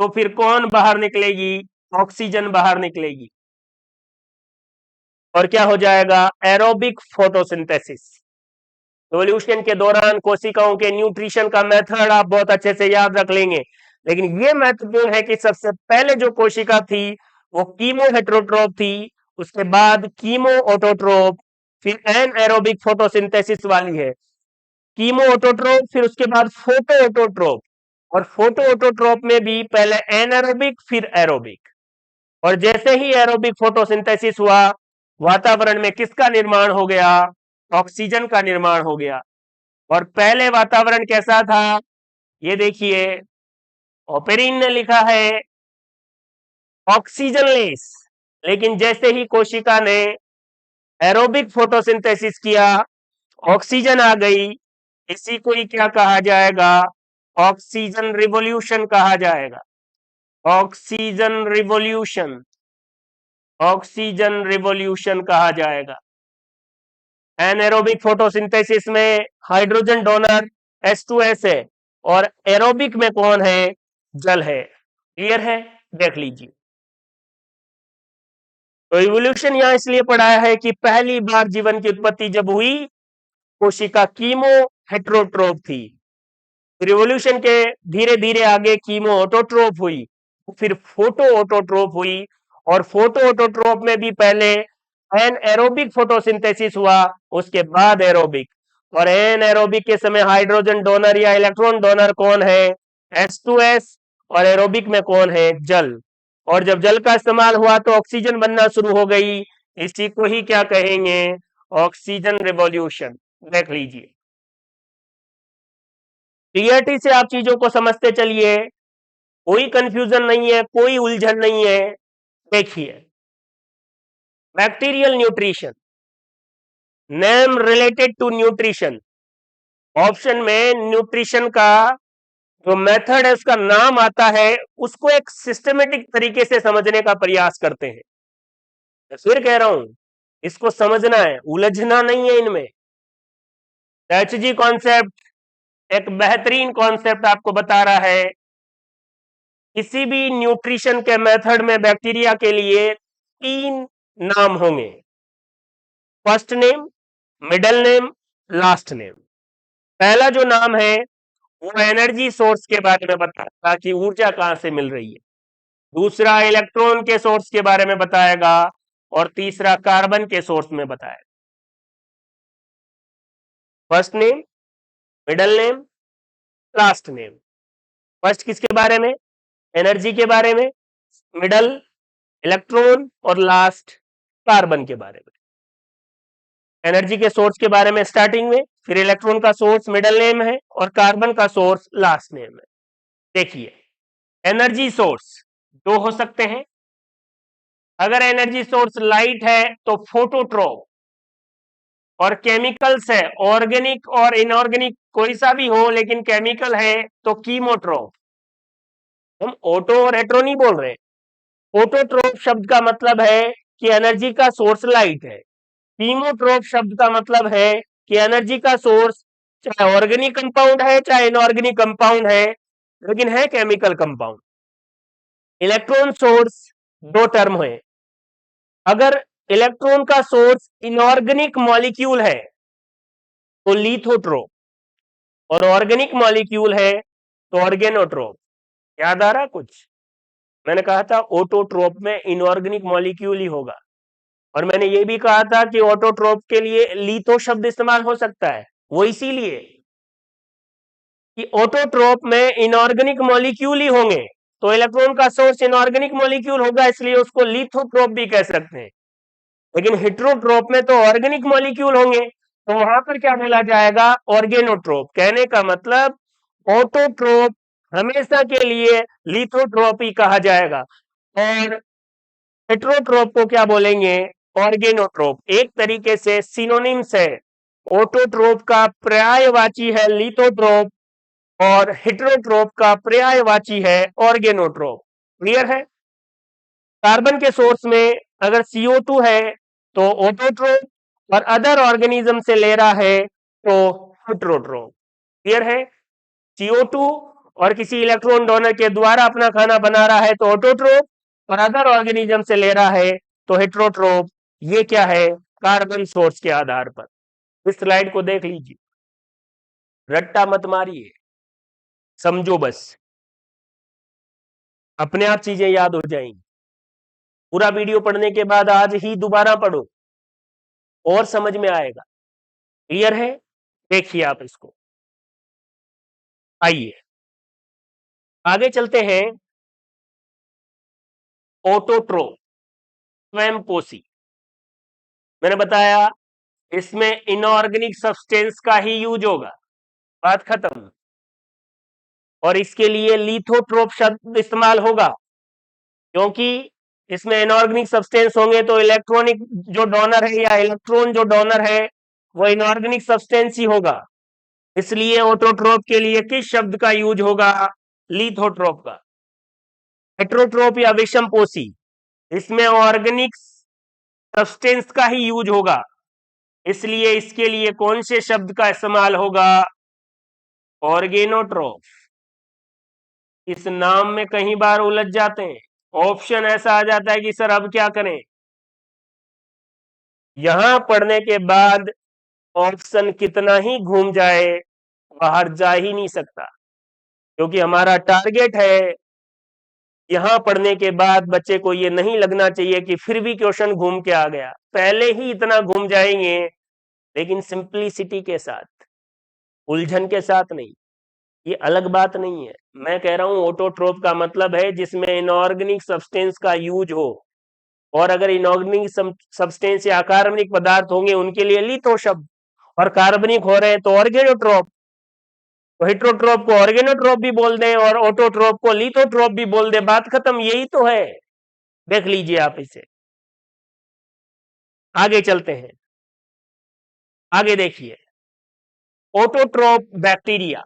तो फिर कौन बाहर निकलेगी, ऑक्सीजन बाहर निकलेगी। और क्या हो जाएगा, एरोबिक फोटोसिंथेसिस। इवोल्यूशन के दौरान कोशिकाओं के न्यूट्रिशन का मेथड आप बहुत अच्छे से याद रख लेंगे, लेकिन यह महत्वपूर्ण है कि सबसे पहले जो कोशिका थी वो कीमो हेट्रोट्रोप थी, उसके बाद कीमो ऑटोट्रोप, फिर एन एरोबिक फोटोसिंथेसिस वाली है कीमो ऑटोट्रोप, फिर उसके बाद फोटो ऑटोट्रोप। और फोटो ऑटोट्रोप में भी पहले एनारोबिक फिर एरोबिक। और जैसे ही एरोबिक फोटोसिंथेसिस हुआ वातावरण में किसका निर्माण हो गया, ऑक्सीजन का निर्माण हो गया। और पहले वातावरण कैसा था, ये देखिए ओपेरिन ने लिखा है ऑक्सीजन लेस। लेकिन जैसे ही कोशिका ने एरोबिक फोटोसिंथेसिस किया, ऑक्सीजन आ गई, इसी को ही क्या कहा जाएगा? ऑक्सीजन रिवॉल्यूशन कहा जाएगा। ऑक्सीजन रिवॉल्यूशन, ऑक्सीजन रिवॉल्यूशन कहा जाएगा। एनएरोबिक फोटोसिंथेसिस में हाइड्रोजन डोनर H2S है और एरोबिक में कौन है? जल है। क्लियर है? देख लीजिए। तो इवोल्यूशन यहां इसलिए पढ़ाया है कि पहली बार जीवन की उत्पत्ति जब हुई, कोशिका कीमो हेट्रोट्रोप थी। रिवोल्यूशन के धीरे धीरे आगे कीमो ऑटोट्रोप हुई, फिर फोटो ऑटोट्रोप हुई, और फोटो ऑटोट्रोप में भी पहले एन एरोबिक फोटोसिंथेसिस हुआ, उसके बाद एरोबिक। और एन एरोबिक के समय हाइड्रोजन डोनर या इलेक्ट्रॉन डोनर कौन है? H2S। और एरोबिक में कौन है? जल। और जब जल का इस्तेमाल हुआ तो ऑक्सीजन बनना शुरू हो गई, इसी को ही क्या कहेंगे? Oxygen revolution. देख लीजिए। क्लियरिटी से आप चीजों को समझते चलिए, कोई कंफ्यूजन नहीं है, कोई उलझन नहीं है। देखिए, bacterial nutrition, name related to nutrition. Option में न्यूट्रिशन का जो मेथड है उसका नाम आता है, उसको एक सिस्टमेटिक तरीके से समझने का प्रयास करते हैं। फिर कह रहा हूं, इसको समझना है, उलझना नहीं है इनमें। HG कॉन्सेप्ट एक बेहतरीन कॉन्सेप्ट आपको बता रहा है। किसी भी न्यूट्रिशन के मेथड में बैक्टीरिया के लिए 3 नाम होंगे: first name, middle name, last name. पहला जो नाम है वो एनर्जी सोर्स के बारे में बताएगा कि ऊर्जा कहां से मिल रही है। दूसरा इलेक्ट्रॉन के सोर्स के बारे में बताएगा, और तीसरा कार्बन के सोर्स में बताएगा। First name, middle name, last name. First किसके बारे में? एनर्जी के बारे में। मिडल इलेक्ट्रॉन, और लास्ट कार्बन के बारे में। एनर्जी के सोर्स के बारे में स्टार्टिंग में, फिर इलेक्ट्रॉन का सोर्स मिडल नेम है, और कार्बन का सोर्स लास्ट नेम है। देखिए, एनर्जी सोर्स दो हो सकते हैं। अगर एनर्जी सोर्स लाइट है तो फोटोट्रोप, और केमिकल्स है ऑर्गेनिक और इनऑर्गेनिक कोई सा भी हो, लेकिन केमिकल है तो कीमोट्रोप। हम ऑटो और हेट्रो नहीं बोल रहे। ऑटोट्रोप शब्द का मतलब है कि एनर्जी का सोर्स लाइट है। कीमोट्रोप शब्द का मतलब है कि एनर्जी का सोर्स चाहे ऑर्गेनिक कंपाउंड है चाहे इनऑर्गेनिक कंपाउंड है, लेकिन है केमिकल कंपाउंड। इलेक्ट्रॉन सोर्स दो टर्म है। अगर इलेक्ट्रॉन का सोर्स इनऑर्गेनिक मॉलिक्यूल है तो लिथोट्रोप, और ऑर्गेनिक मॉलिक्यूल है तो ऑर्गेनोट्रोप। याद आ रहा कुछ? मैंने कहा था ऑटोट्रोप में इनऑर्गेनिक मॉलिक्यूल ही होगा, और मैंने ये भी कहा था कि ऑटोट्रोप के लिए लिथो शब्द इस्तेमाल हो सकता है। वो इसीलिए कि ऑटोट्रोप में इनऑर्गेनिक मॉलिक्यूल ही होंगे, तो इलेक्ट्रॉन का सोर्स इनऑर्गेनिक मॉलिक्यूल होगा, इसलिए उसको लिथोट्रोप भी कह सकते हैं। लेकिन हेट्रोट्रोप में तो ऑर्गेनिक मॉलिक्यूल होंगे, तो वहां पर क्या बोला जाएगा? ऑर्गेनोट्रोप। कहने का मतलब ऑटोट्रोप हमेशा के लिए लिथोट्रोप ही कहा जाएगा, और हेट्रोट्रोप को क्या बोलेंगे? ऑर्गेनोट्रोप। एक तरीके से सिनोनिम्स है। ऑटोट्रोप का पर्यायवाची है लिथोट्रोप, और हेट्रोट्रोप का पर्यायवाची है ऑर्गेनोट्रोप। क्लियर है? कार्बन के सोर्स में अगर CO2 है तो ऑटोट्रोप, और अदर ऑर्गेनिज्म से ले रहा है तो हेट्रोट्रोप। क्लियर है? CO2 और किसी इलेक्ट्रॉन डोनर के द्वारा अपना खाना बना रहा है तो ऑटोट्रोप, और अदर ऑर्गेनिज्म से ले रहा है तो हेट्रोट्रोप। ये क्या है? कार्बन सोर्स के आधार पर। इस स्लाइड को देख लीजिए, रट्टा मत मारिए, समझो बस, अपने आप चीजें याद हो जाएंगी। पूरा वीडियो पढ़ने के बाद आज ही दोबारा पढ़ो और समझ में आएगा। क्लियर है? देखिए आप इसको। आइए आगे चलते हैं। ऑटोट्रोप, स्वयंपोषी। मैंने बताया इसमें इनऑर्गेनिक सब्सटेंस का ही यूज होगा, बात खत्म। और इसके लिए लिथोट्रोप शब्द इस्तेमाल होगा, क्योंकि इसमें इनऑर्गेनिक सब्सटेंस होंगे तो इलेक्ट्रॉनिक जो डोनर है या इलेक्ट्रॉन जो डोनर है वो इनऑर्गेनिक सब्सटेंस ही होगा। इसलिए ऑटोट्रोप के लिए किस शब्द का यूज होगा? लिथोट्रोप का। हेट्रोट्रोप या विषमपोषी, इसमें ऑर्गेनिक सब्सटेंस का ही यूज होगा, इसलिए इसके लिए कौन से शब्द का इस्तेमाल होगा? ऑर्गेनोट्रोप। इस नाम में कई बार उलझ जाते हैं, ऑप्शन ऐसा आ जाता है कि सर अब क्या करें। यहां पढ़ने के बाद ऑप्शन कितना ही घूम जाए बाहर जा ही नहीं सकता, क्योंकि हमारा टारगेट है यहां पढ़ने के बाद बच्चे को ये नहीं लगना चाहिए कि फिर भी क्वेश्चन घूम के आ गया। पहले ही इतना घूम जाएंगे, लेकिन सिंप्लिसिटी के साथ, उलझन के साथ नहीं। ये अलग बात नहीं है। मैं कह रहा हूं ऑटोट्रोप का मतलब है जिसमें इनऑर्गेनिक सब्सटेंस का यूज हो, और अगर इनऑर्गेनिक सब्सटेंस या अकार्बनिक पदार्थ होंगे उनके लिए लिथो शब्द, और कार्बनिक हो रहे हैं तो ऑर्गेनोट्रोप। तो हेट्रोट्रोप को ऑर्गेनोट्रोप भी बोल दें और ऑटोट्रोप को लिथोट्रोप भी बोल दें, बात खत्म, यही तो है। देख लीजिए आप इसे। आगे चलते हैं, आगे देखिए। ऑटोट्रोप बैक्टीरिया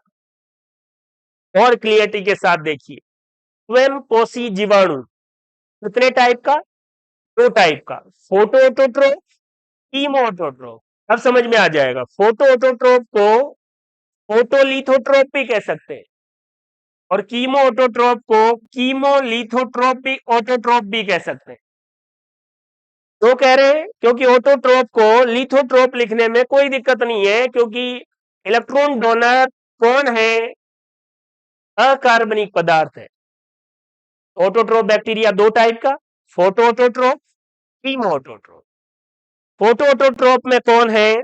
और क्लियरिटी के साथ देखिए। स्वयं पोषी जीवाणु कितने टाइप का? दो टाइप का, फोटो ऑटोट्रोप, कीमो ऑटोट्रोप। अब समझ में आ जाएगा। फोटो ऑटोट्रोप को फोटोलिथोट्रोप भी कह सकते हैं, और कीमो ऑटोट्रोप को कीमोलिथोट्रोप भी ऑटोट्रोप भी कह सकते हैं। तो कह रहे हैं क्योंकि ऑटोट्रोप को लिथोट्रोप लिखने में कोई दिक्कत नहीं है, क्योंकि इलेक्ट्रॉन डोनर कौन है? अकार्बनिक पदार्थ है। ऑटोट्रोप बैक्टीरिया दो टाइप का, photo autotroph, chemo autotroph. Photo autotroph में कौन है?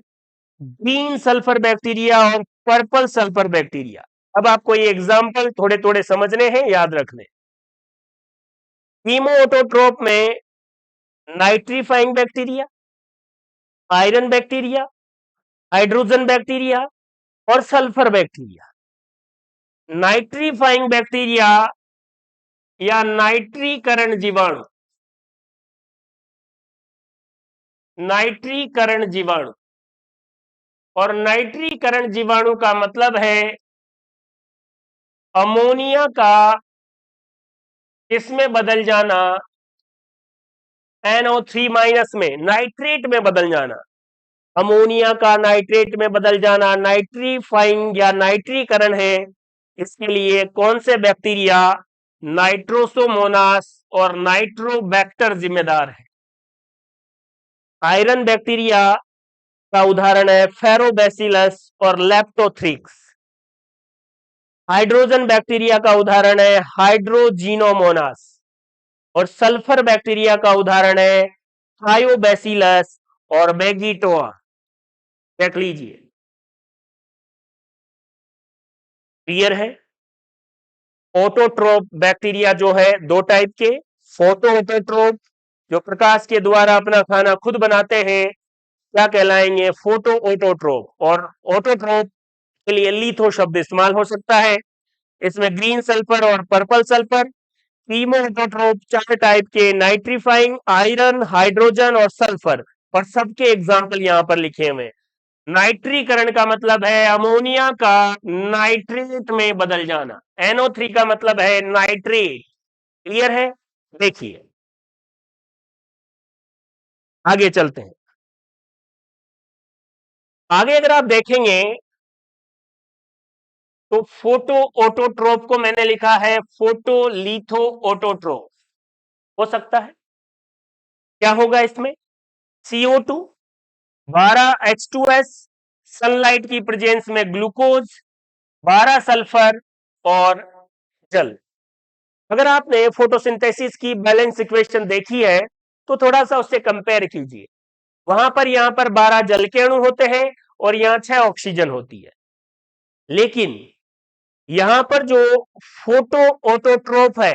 ग्रीन सल्फर बैक्टीरिया और पर्पल सल्फर बैक्टीरिया। अब आपको ये एग्जाम्पल थोड़े थोड़े समझने हैं, याद रखने। कीमो ऑटोट्रोप में nitrifying bacteria, iron bacteria, hydrogen bacteria और सल्फर बैक्टीरिया। नाइट्रीफाइंग बैक्टीरिया या नाइट्रीकरण जीवाणु, नाइट्रीकरण जीवाणु, और नाइट्रीकरण जीवाणु का मतलब है अमोनिया का इसमें बदल जाना, NO3- में नाइट्रेट में बदल जाना। अमोनिया का नाइट्रेट में बदल जाना नाइट्रीफाइंग या नाइट्रीकरण है। इसके लिए कौन से बैक्टीरिया? नाइट्रोसोमोनास और नाइट्रोबैक्टर जिम्मेदार है। आयरन बैक्टीरिया का उदाहरण है फेरोबैसिलस और लेप्टोथ्रिक्स। हाइड्रोजन बैक्टीरिया का उदाहरण है हाइड्रोजिनोमोनास, और सल्फर बैक्टीरिया का उदाहरण है थायोबैसिलस और बेगिटोआ। देख लीजिए, क्लियर है। ऑटोट्रोप बैक्टीरिया जो है दो टाइप के, फोटो ऑटोट्रोप जो प्रकाश के द्वारा अपना खाना खुद बनाते हैं, क्या कहलाएंगे? Photo autotroph. और ऑटोट्रोप के लिए लिथो शब्द इस्तेमाल हो सकता है। इसमें ग्रीन सल्फर और पर्पल सल्फर। कीमो ऑटोट्रोप चार टाइप के, नाइट्रीफाइंग, आयरन, हाइड्रोजन और सल्फर, और सबके एग्जाम्पल यहां पर लिखे हुए। नाइट्रीकरण का मतलब है अमोनिया का नाइट्रेट में बदल जाना। NO3 का मतलब है नाइट्रेट। क्लियर है? देखिए, आगे चलते हैं। आगे अगर आप देखेंगे तो फोटो ऑटोट्रोप को मैंने लिखा है फोटोलिथो ऑटोट्रोप। हो सकता है क्या होगा इसमें? CO2, 12H2S, सनलाइट की प्रेजेंस में ग्लूकोज, 12 सल्फर और जल। अगर आपने फोटोसिंथेसिस की बैलेंस इक्वेशन देखी है तो थोड़ा सा उससे कंपेयर कीजिए। वहां पर यहां पर 12 जल के अणु होते हैं और यहां 6 ऑक्सीजन होती है, लेकिन यहां पर जो फोटो ऑटोट्रोप है,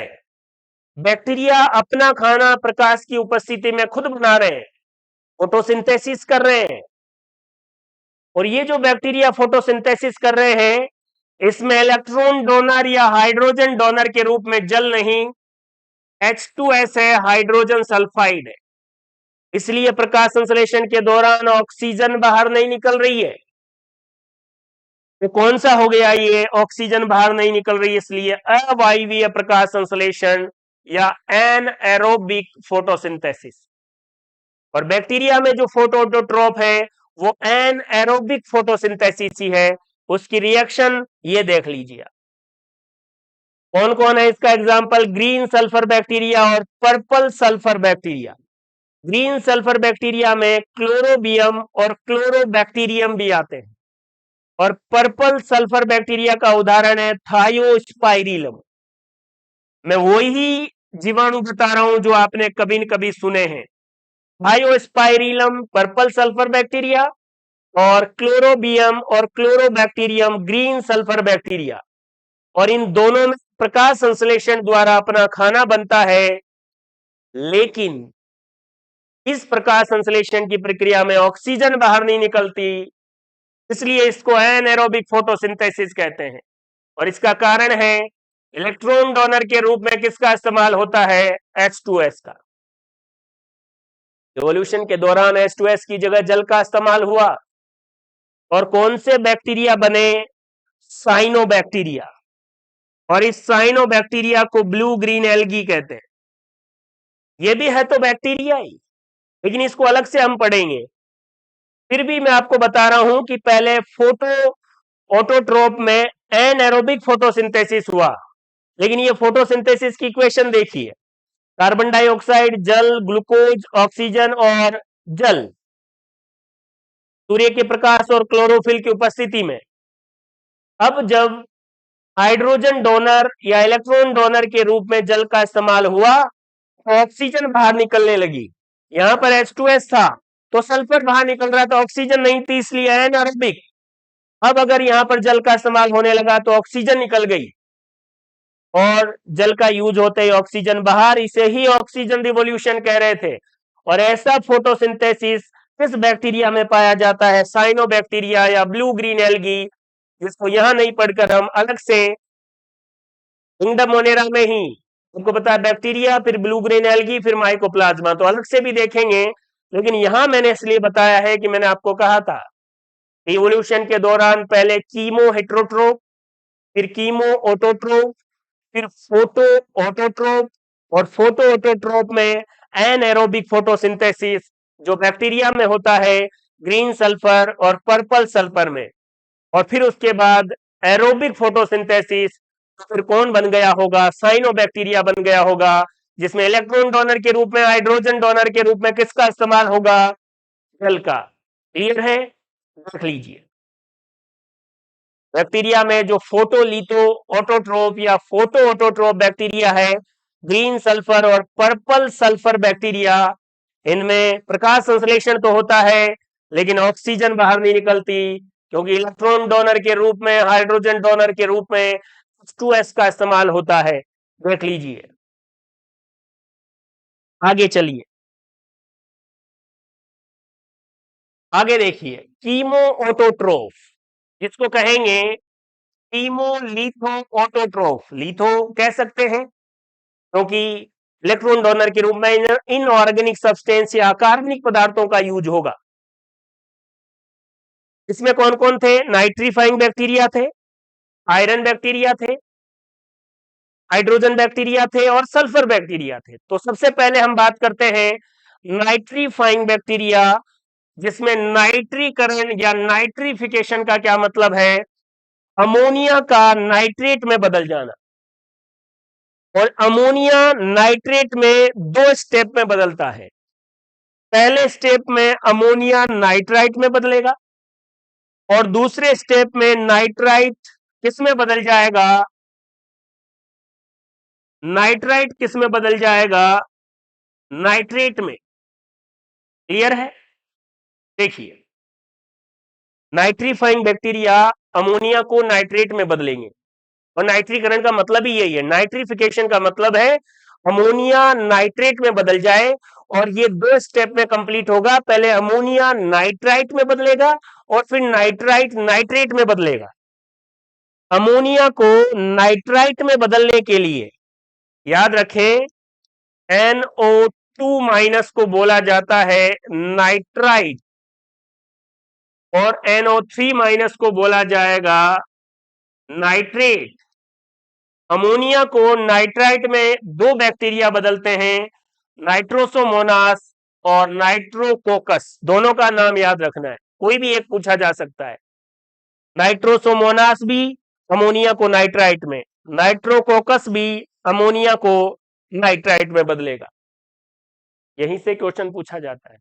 बैक्टीरिया अपना खाना प्रकाश की उपस्थिति में खुद बना रहे हैं, फोटोसिंथेसिस कर रहे हैं। और ये जो बैक्टीरिया फोटोसिंथेसिस कर रहे हैं, इसमें इलेक्ट्रॉन डोनर या हाइड्रोजन डोनर के रूप में जल नहीं, H2S है, हाइड्रोजन सल्फाइड है, इसलिए प्रकाश संश्लेषण के दौरान ऑक्सीजन बाहर नहीं निकल रही है। तो कौन सा हो गया ये, ऑक्सीजन बाहर नहीं निकल रही, इसलिए अवायवीय प्रकाश संश्लेषण या एनएरोबिक फोटोसिंथेसिस। और बैक्टीरिया में जो फोटोऑटोट्रोप है वो एनएरोबिक फोटोसिंथेसिस ही है। उसकी रिएक्शन ये देख लीजिए कौन कौन है इसका एग्जाम्पल, ग्रीन सल्फर बैक्टीरिया और purple sulphur bacteria. Green sulphur bacteria में क्लोरोबियम और क्लोरोबैक्टीरियम भी आते हैं, और पर्पल सल्फर बैक्टीरिया का उदाहरण है थायोस्पाइरिलम। मैं वही जीवाणु बता रहा हूं जो आपने कभी न कभी सुने हैं, थायोस्पाइरिलम पर्पल सल्फर बैक्टीरिया और क्लोरोबियम और क्लोरोबैक्टीरियम ग्रीन सल्फर बैक्टीरिया। और इन दोनों में प्रकाश संश्लेषण द्वारा अपना खाना बनता है, लेकिन इस प्रकाश संश्लेषण की प्रक्रिया में ऑक्सीजन बाहर नहीं निकलती, इसलिए इसको एनएरोबिक फोटोसिंथेसिस कहते हैं। और इसका कारण है इलेक्ट्रॉन डोनर के रूप में किसका इस्तेमाल होता है, H2S का। एवोल्यूशन के दौरान H2S की जगह जल का इस्तेमाल हुआ। और कौन से बैक्टीरिया बने, साइनोबैक्टीरिया। और इस साइनोबैक्टीरिया को ब्लू ग्रीन एल्गी कहते हैं। ये भी है तो बैक्टीरिया ही, लेकिन इसको अलग से हम पढ़ेंगे। फिर भी मैं आपको बता रहा हूं कि पहले फोटो ऑटोट्रोप में एनएरोबिक फोटोसिंथेसिस हुआ, लेकिन ये फोटोसिंथेसिस की इक्वेशन देखिए, कार्बन डाइऑक्साइड, जल, ग्लूकोज, ऑक्सीजन और जल सूर्य के प्रकाश और क्लोरोफिल की उपस्थिति में। अब जब हाइड्रोजन डोनर या इलेक्ट्रॉन डोनर के रूप में जल का इस्तेमाल हुआ तो ऑक्सीजन बाहर निकलने लगी। यहां पर H2S था तो सल्फर बाहर निकल रहा था, ऑक्सीजन नहीं थी, इसलिए एनारोबिक। अब अगर यहां पर जल का इस्तेमाल होने लगा तो ऑक्सीजन निकल गई और जल का यूज होते ही ऑक्सीजन बाहर, इसे ही ऑक्सीजन रिवोल्यूशन कह रहे थे। और ऐसा फोटोसिंथेसिस किस बैक्टीरिया में पाया जाता है, साइनोबैक्टीरिया या ब्लू ग्रीन एल्गी, जिसको यहां नहीं पढ़कर हम अलग से किंगडम मोनेरा में ही आपको पता है बैक्टीरिया, फिर ब्लू ग्रीन एल्गी, फिर माइकोप्लाज्मा, तो अलग से भी देखेंगे। लेकिन यहां मैंने इसलिए बताया है कि मैंने आपको कहा था इवोल्यूशन के दौरान पहले कीमो हेट्रोट्रोप, फिर कीमो ऑटोट्रोप, फिर फोटो ऑटोट्रोप, और फोटो ऑटोट्रोप में एनएरोबिक फोटोसिंथेसिस जो बैक्टीरिया में होता है ग्रीन सल्फर और पर्पल सल्फर में। और फिर उसके बाद एरोबिक फोटोसिंथेसिस, तो फिर कौन बन गया होगा, साइनोबैक्टीरिया बन गया होगा, जिसमें इलेक्ट्रॉन डोनर के रूप में, हाइड्रोजन डोनर के रूप में किसका इस्तेमाल होगा, जल का। क्लियर है, देख लीजिए बैक्टीरिया में जो फोटोलिथो ऑटोट्रोप या फोटो ऑटोट्रोप बैक्टीरिया है, ग्रीन सल्फर और पर्पल सल्फर बैक्टीरिया, इनमें प्रकाश संश्लेषण तो होता है लेकिन ऑक्सीजन बाहर नहीं निकलती, क्योंकि इलेक्ट्रॉन डोनर के रूप में, हाइड्रोजन डोनर के रूप में H2S का इस्तेमाल होता है। देख लीजिए, आगे चलिए, आगे देखिए, कीमो ऑटोट्रोफ, जिसको कहेंगे कीमोलिथो ऑटोट्रोफ। लिथो कह सकते हैं क्योंकि इलेक्ट्रॉन डोनर के रूप में इनऑर्गेनिक सब्सटेंस या कार्बनिक पदार्थों का यूज होगा। इसमें कौन कौन थे, नाइट्रीफाइंग बैक्टीरिया थे, आयरन बैक्टीरिया थे, हाइड्रोजन बैक्टीरिया थे और सल्फर बैक्टीरिया थे। तो सबसे पहले हम बात करते हैं नाइट्रीफाइंग बैक्टीरिया, जिसमें नाइट्रीकरण या नाइट्रिफिकेशन का क्या मतलब है, अमोनिया का नाइट्रेट में बदल जाना। और अमोनिया नाइट्रेट में दो स्टेप में बदलता है। पहले स्टेप में अमोनिया नाइट्राइट में बदलेगा और दूसरे स्टेप में नाइट्राइट किस में बदल जाएगा, नाइट्राइट किस में बदल जाएगा, नाइट्रेट में। क्लियर है, देखिए नाइट्रीफाइंग बैक्टीरिया अमोनिया को नाइट्रेट में बदलेंगे, और नाइट्रीकरण का मतलब ही यही है, नाइट्रिफिकेशन का मतलब है अमोनिया नाइट्रेट में बदल जाए। और ये दो स्टेप में कंप्लीट होगा, पहले अमोनिया नाइट्राइट में बदलेगा और फिर नाइट्राइट नाइट्रेट में बदलेगा। अमोनिया को नाइट्राइट में बदलने के लिए याद रखें NO2 माइनस को बोला जाता है नाइट्राइट और NO3 माइनस को बोला जाएगा नाइट्रेट। अमोनिया को नाइट्राइट में दो बैक्टीरिया बदलते हैं, नाइट्रोसोमोनास और नाइट्रोकोकस। दोनों का नाम याद रखना है, कोई भी एक पूछा जा सकता है। नाइट्रोसोमोनास भी अमोनिया को नाइट्राइट में, नाइट्रोकोकस भी अमोनिया को नाइट्राइट में बदलेगा। यहीं से क्वेश्चन पूछा जाता है,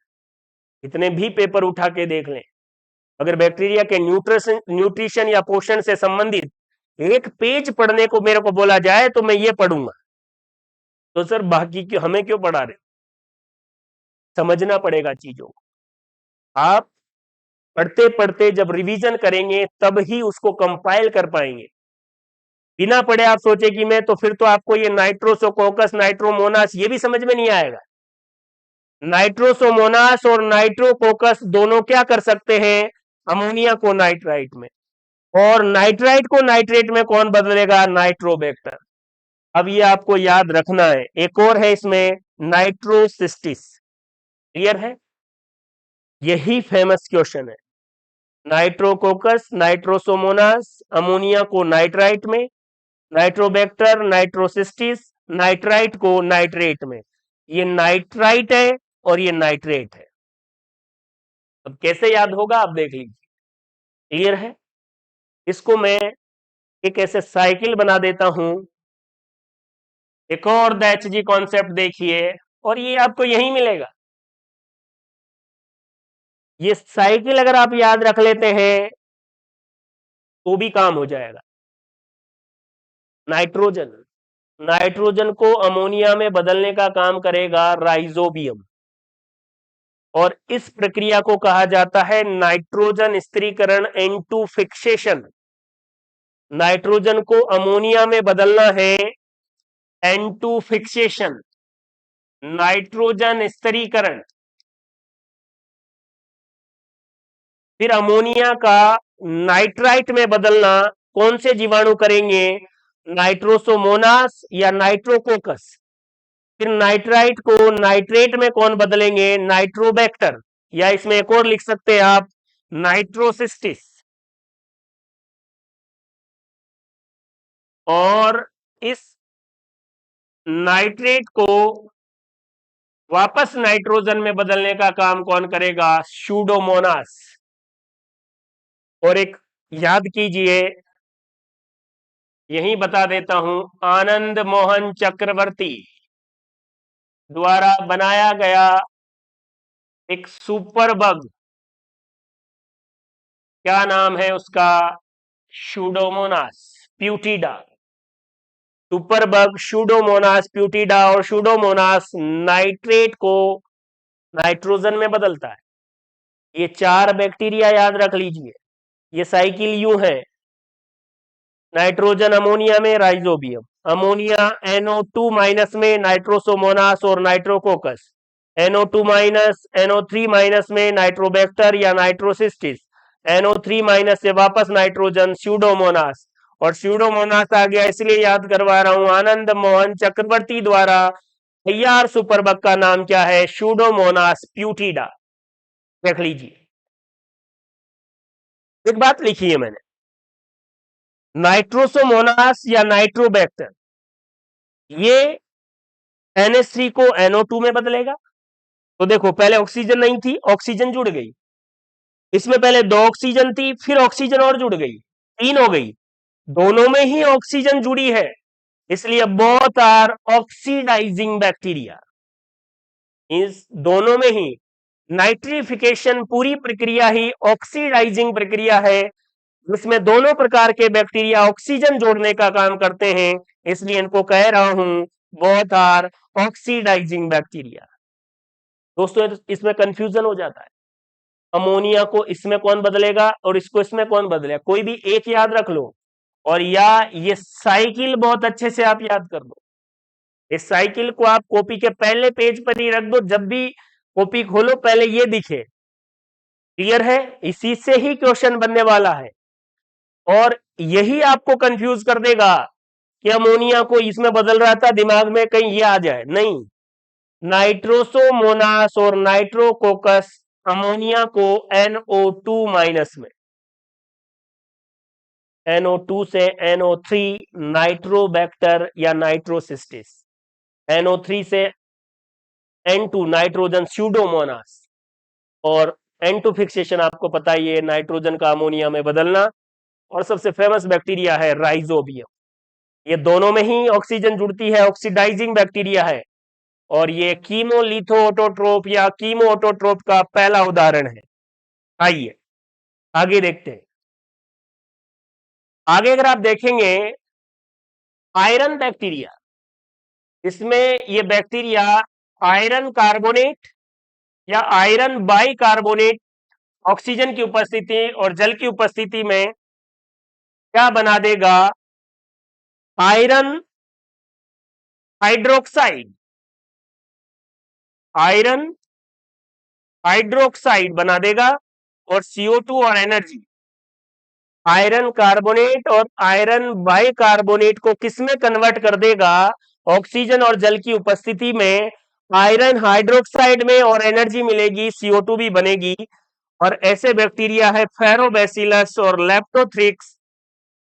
इतने भी पेपर उठा के देख लें, अगर बैक्टीरिया के न्यूट्रिशन या पोषण से संबंधित एक पेज पढ़ने को मेरे को बोला जाए तो मैं ये पढ़ूंगा। तो सर बाकी क्यों, हमें क्यों पढ़ा रहे? समझना पड़ेगा चीजों को। आप पढ़ते पढ़ते जब रिवीजन करेंगे तब ही उसको कंपाइल कर पाएंगे। बिना पढ़े आप सोचे कि मैं, तो फिर तो आपको ये नाइट्रोसोकोकस, नाइट्रोमोनास ये भी समझ में नहीं आएगा। नाइट्रोसोमोनास और नाइट्रोकोकस दोनों क्या कर सकते हैं? अमोनिया को नाइट्राइट में, और नाइट्राइट को नाइट्रेट में कौन बदलेगा? नाइट्रोबैक्टर। अब ये आपको याद रखना है। एक और है इसमें, नाइट्रोसिस्टिस। क्लियर है? यही फेमस क्वेश्चन है। नाइट्रोकोकस, नाइट्रोसोमोनास, अमोनिया को नाइट्राइट में, नाइट्रोबैक्टर, नाइट्रोसिस्टिस, नाइट्राइट को नाइट्रेट में। ये नाइट्राइट है और ये नाइट्रेट है। अब कैसे याद होगा आप देख लीजिए। क्लियर है? इसको मैं एक ऐसे साइकिल बना देता हूं। एक और दैचजी कॉन्सेप्ट देखिए, और ये आपको यही मिलेगा। ये साइकिल अगर आप याद रख लेते हैं तो भी काम हो जाएगा। नाइट्रोजन, नाइट्रोजन को अमोनिया में बदलने का काम करेगा राइजोबियम, और इस प्रक्रिया को कहा जाता है नाइट्रोजन स्थिरीकरण, N2 फिक्सेशन। नाइट्रोजन को अमोनिया में बदलना है, N2 फिक्सेशन, नाइट्रोजन स्थिरीकरण। फिर अमोनिया का नाइट्राइट में बदलना कौन से जीवाणु करेंगे? नाइट्रोसोमोनास या नाइट्रोकोकस। फिर नाइट्राइट को नाइट्रेट में कौन बदलेंगे? नाइट्रोबैक्टर, या इसमें एक और लिख सकते हैं आप, नाइट्रोसिस्टिस। और इस नाइट्रेट को वापस नाइट्रोजन में बदलने का काम कौन करेगा? स्यूडोमोनास। और एक याद कीजिए, यही बता देता हूं, आनंद मोहन चक्रवर्ती द्वारा बनाया गया एक सुपर बग, क्या नाम है उसका? स्यूडोमोनास प्यूटिडा। सुपर बग स्यूडोमोनास प्यूटिडा, और स्यूडोमोनास नाइट्रेट को नाइट्रोजन में बदलता है। ये चार बैक्टीरिया याद रख लीजिए। ये साइकिल यूं है, नाइट्रोजन अमोनिया में राइजोबियम, अमोनिया NO2 माइनस में नाइट्रोसोमोनास और Nitrococcus, NO2 minus NO3 minus में नाइट्रोबैक्टर या नाइट्रोसिस्टिस, NO3 माइनस से वापस नाइट्रोजन स्यूडोमोनास। और स्यूडोमोनास आ गया इसलिए याद करवा रहा हूं, आनंद मोहन चक्रवर्ती द्वारा तैयार सुपरबग का नाम क्या है? स्यूडोमोनास प्यूटिडा। देख लीजिए, एक बात लिखी है मैंने, नाइट्रोसोमोनास या नाइट्रोबैक्टर ये NH3 को NO2 में बदलेगा। तो देखो, पहले ऑक्सीजन नहीं थी, ऑक्सीजन जुड़ गई। इसमें पहले दो ऑक्सीजन थी, फिर ऑक्सीजन और जुड़ गई, तीन हो गई। दोनों में ही ऑक्सीजन जुड़ी है, इसलिए बोथ आर ऑक्सीडाइजिंग बैक्टीरिया। इस दोनों में ही नाइट्रिफिकेशन पूरी प्रक्रिया ही ऑक्सीडाइजिंग प्रक्रिया है, जिसमें दोनों प्रकार के बैक्टीरिया ऑक्सीजन जोड़ने का काम करते हैं, इसलिए इनको कह रहा हूं बोथ आर ऑक्सीडाइजिंग बैक्टीरिया। दोस्तों इसमें कंफ्यूजन हो जाता है, अमोनिया को इसमें कौन बदलेगा और इसको इसमें कौन बदलेगा, कोई भी एक याद रख लो, और या ये साइकिल बहुत अच्छे से आप याद कर दो। इस साइकिल को आप कॉपी के पहले पेज पर ही रख दो, जब भी कॉपी खोलो पहले ये दिखे। क्लियर है? इसी से ही क्वेश्चन बनने वाला है, और यही आपको कंफ्यूज कर देगा कि अमोनिया को इसमें बदल रहा था, दिमाग में कहीं ये आ जाए। नहीं, नाइट्रोसोमोनास और नाइट्रोकोकस अमोनिया को NO2 माइनस में, NO2 से NO3 नाइट्रोबैक्टर या नाइट्रोसिस्टिस, NO3 से N2 नाइट्रोजन स्यूडोमोनास, और N2 फिक्सेशन आपको पता ही है, नाइट्रोजन का अमोनिया में बदलना। और सबसे फेमस बैक्टीरिया है राइजोबियम। ये दोनों में ही ऑक्सीजन जुड़ती है, ऑक्सीडाइजिंग बैक्टीरिया है, और ये कीमोलिथो ऑटोट्रोप या कीमो ऑटोट्रोप का पहला उदाहरण है। आइए आगे देखते हैं। आगे अगर आप देखेंगे आयरन बैक्टीरिया, इसमें ये बैक्टीरिया आयरन कार्बोनेट या आयरन बाई कार्बोनेट ऑक्सीजन की उपस्थिति और जल की उपस्थिति में क्या बना देगा, आयरन हाइड्रोक्साइड, आयरन हाइड्रोक्साइड बना देगा, और CO2 और एनर्जी। आयरन कार्बोनेट और आयरन बाई कार्बोनेट को किसमें कन्वर्ट कर देगा, ऑक्सीजन और जल की उपस्थिति में आयरन हाइड्रोक्साइड में, और एनर्जी मिलेगी, CO2 भी बनेगी। और ऐसे बैक्टीरिया है फेरोबैसिलस और लेप्टोथ्रिक्स,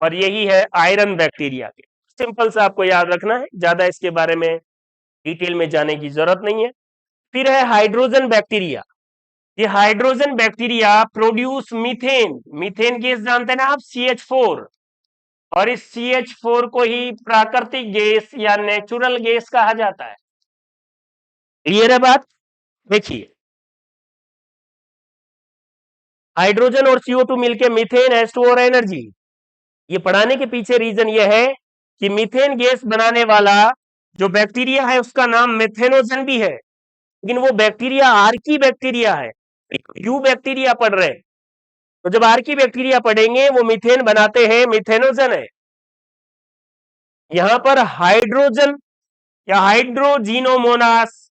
और यही है आयरन बैक्टीरिया के। सिंपल सा आपको याद रखना है, ज्यादा इसके बारे में डिटेल में जाने की जरूरत नहीं है। फिर है हाइड्रोजन बैक्टीरिया। ये hydrogen bacteria produce methane, methane gas जानते हैं ना आप, CH4, और इस CH4 को ही प्राकृतिक गैस या नेचुरल गैस कहा जाता है। क्लियर है बात? देखिए, हाइड्रोजन और CO2 मिलकर मीथेन, H2 और एनर्जी। ये पढ़ाने के पीछे रीजन ये है कि मीथेन गैस बनाने वाला जो बैक्टीरिया है उसका नाम मेथेनोजन भी है, लेकिन वो बैक्टीरिया आर्की बैक्टीरिया है, यू बैक्टीरिया पढ़ रहे हैं। तो जब आर्की बैक्टीरिया पढ़ेंगे वो मीथेन बनाते हैं, मिथेनोजन है। यहां पर हाइड्रोजन या हाइड्रोजीनोमोनास,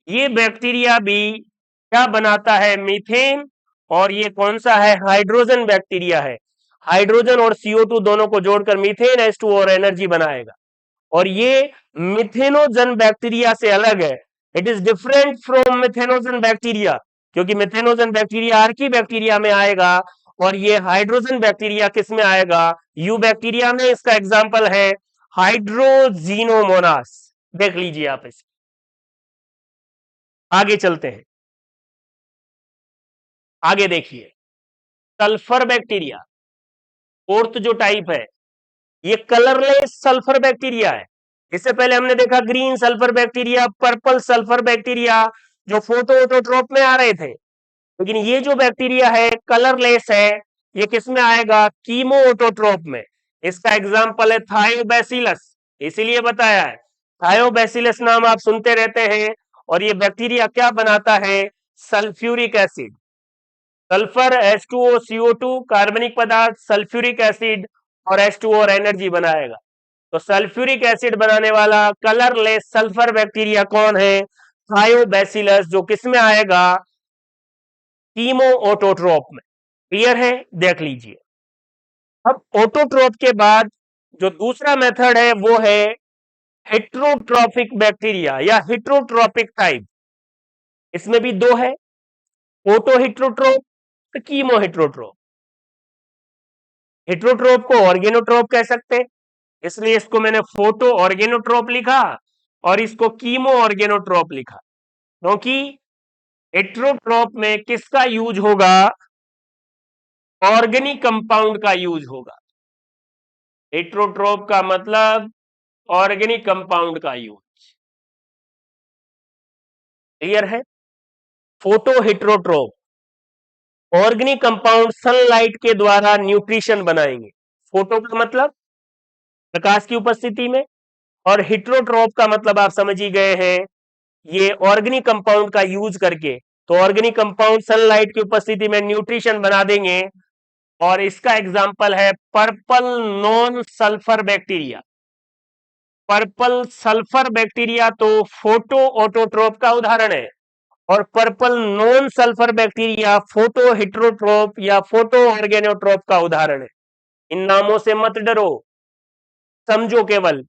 ये बैक्टीरिया भी क्या बनाता है, मीथेन, और ये कौन सा है, हाइड्रोजन बैक्टीरिया है। हाइड्रोजन और CO2 दोनों को जोड़कर मीथेन, H2 और एनर्जी बनाएगा। और ये मिथेनोजन बैक्टीरिया से अलग है, it is different from methanogen bacteria, क्योंकि मिथेनोजन बैक्टीरिया आर्की बैक्टीरिया में आएगा, और ये हाइड्रोजन बैक्टीरिया किस में आएगा, यू बैक्टीरिया में। इसका एग्जाम्पल है हाइड्रोजीनोमोनास, देख लीजिए आप इसे। आगे चलते हैं, आगे देखिए सल्फर बैक्टीरिया, फोर्थ जो टाइप है, ये कलरलेस सल्फर बैक्टीरिया है। इससे पहले हमने देखा green sulphur bacteria, purple sulphur bacteria, जो फोटो ऑटोट्रोप में आ रहे थे, लेकिन ये जो बैक्टीरिया है कलरलेस है, ये किस में आएगा, कीमो ऑटोट्रोप में। इसका एग्जाम्पल है थायोबैसिलस, इसीलिए बताया है, थायोबैसिलस नाम आप सुनते रहते हैं। और ये बैक्टीरिया क्या बनाता है, sulphuric acid, sulphur, H2O, CO2 कार्बनिक पदार्थ, सल्फ्यूरिक एसिड और H2O और एनर्जी बनाएगा। तो सल्फ्यूरिक एसिड बनाने वाला कलरलेस सल्फर बैक्टीरिया कौन है, थायोबैसिलस, जो किसमें आएगा, कीमो ऑटोट्रोप में। क्लियर है, देख लीजिए। अब ऑटोट्रोप के बाद जो दूसरा मेथड है वो है हेट्रोट्रोपिक बैक्टीरिया या हेट्रोट्रोपिक टाइप। इसमें भी दो है, फोटो हेट्रोट्रोप, कीमो हेट्रोट्रोप। हेट्रोट्रोप को ऑर्गेनोट्रोप कह सकते हैं, इसलिए इसको मैंने फोटो ऑर्गेनोट्रोप लिखा और इसको कीमो ऑर्गेनोट्रोप लिखा, क्योंकि हेट्रोट्रोप में किसका यूज होगा, ऑर्गेनिक कंपाउंड का यूज होगा। हेट्रोट्रोप का मतलब ऑर्गेनिक कंपाउंड का यूज। क्लियर है? फोटो हेट्रोट्रोप, ऑर्गेनिक कंपाउंड सनलाइट के द्वारा न्यूट्रिशन बनाएंगे। फोटो का मतलब प्रकाश की उपस्थिति में, और हेट्रोट्रोप का मतलब आप समझ ही गए हैं, ये ऑर्गेनिक कंपाउंड का यूज करके। तो ऑर्गेनिक कंपाउंड सनलाइट की उपस्थिति में न्यूट्रिशन बना देंगे, और इसका एग्जाम्पल है purple non sulphur bacteria. Purple sulphur bacteria तो फोटो ऑटोट्रोप का उदाहरण है, और purple non sulphur bacteria photo heterotroph या फोटो ऑर्गेनोट्रोप का उदाहरण है। इन नामों से मत डरो, समझो केवल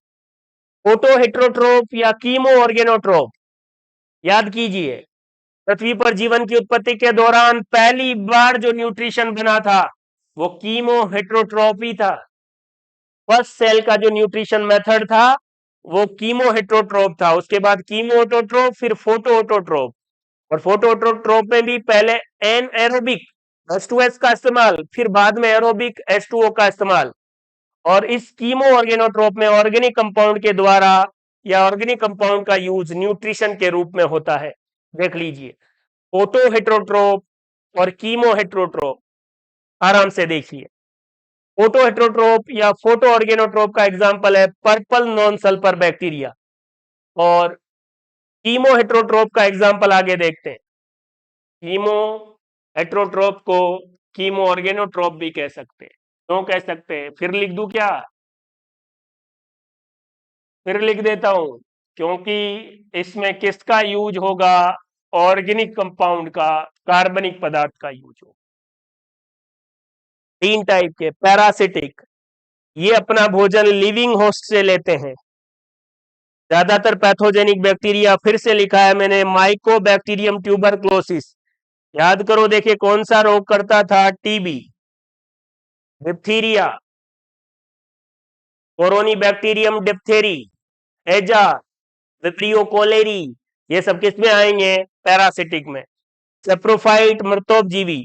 फोटो हेट्रोट्रोप या कीमो ऑर्गेनोट्रोप, याद कीजिए, पृथ्वी पर जीवन की उत्पत्ति के दौरान पहली बार जो न्यूट्रिशन बना था वो कीमो हेट्रोट्रॉपी था। फर्स्ट सेल का जो न्यूट्रिशन मेथड था वो कीमो हेट्रोट्रोप था। उसके बाद कीमो ऑटोट्रोप, फिर फोटो ऑटोट्रोप। और फोटो ऑटोट्रोप में भी पहले एन एरोबिक H2S का इस्तेमाल, फिर बाद में एरोबिक H2O का इस्तेमाल। और इस कीमो ऑर्गेनोट्रोप में ऑर्गेनिक कंपाउंड के द्वारा या ऑर्गेनिक कंपाउंड का यूज न्यूट्रिशन के रूप में होता है। देख लीजिए, फोटो हेट्रोट्रोप और कीमो हेट्रोट्रोप, आराम से देखिए। फोटो हेट्रोट्रोप या फोटो ऑर्गेनोट्रोप का एग्जांपल है पर्पल नॉन सल्फर बैक्टीरिया, और कीमो हेट्रोट्रोप का एग्जांपल आगे देखते हैं। कीमो हेट्रोट्रोप को कीमो ऑर्गेनोट्रोप भी कह सकते हैं। क्यों कह सकते हैं? फिर लिख दूं क्या? फिर लिख देता हूं, क्योंकि इसमें किसका यूज होगा? ऑर्गेनिक कंपाउंड का, कार्बनिक पदार्थ का यूज होगा। 3 टाइप के। पैरासिटिक, ये अपना भोजन लिविंग होस्ट से लेते हैं। ज्यादातर पैथोजेनिक बैक्टीरिया, फिर से लिखा है मैंने, माइकोबैक्टीरियम ट्यूबरक्लोसिस। याद करो, देखिए कौन सा रोग करता था? टीबी, डिप्थीरिया, कोरोनीबैक्टीरियम डिप्थेरी, एजा, विब्रियो कोलेरी, ये सब किस में आएंगे? पैरासिटिक में। सेप्रोफाइट, मृतोपजीवी,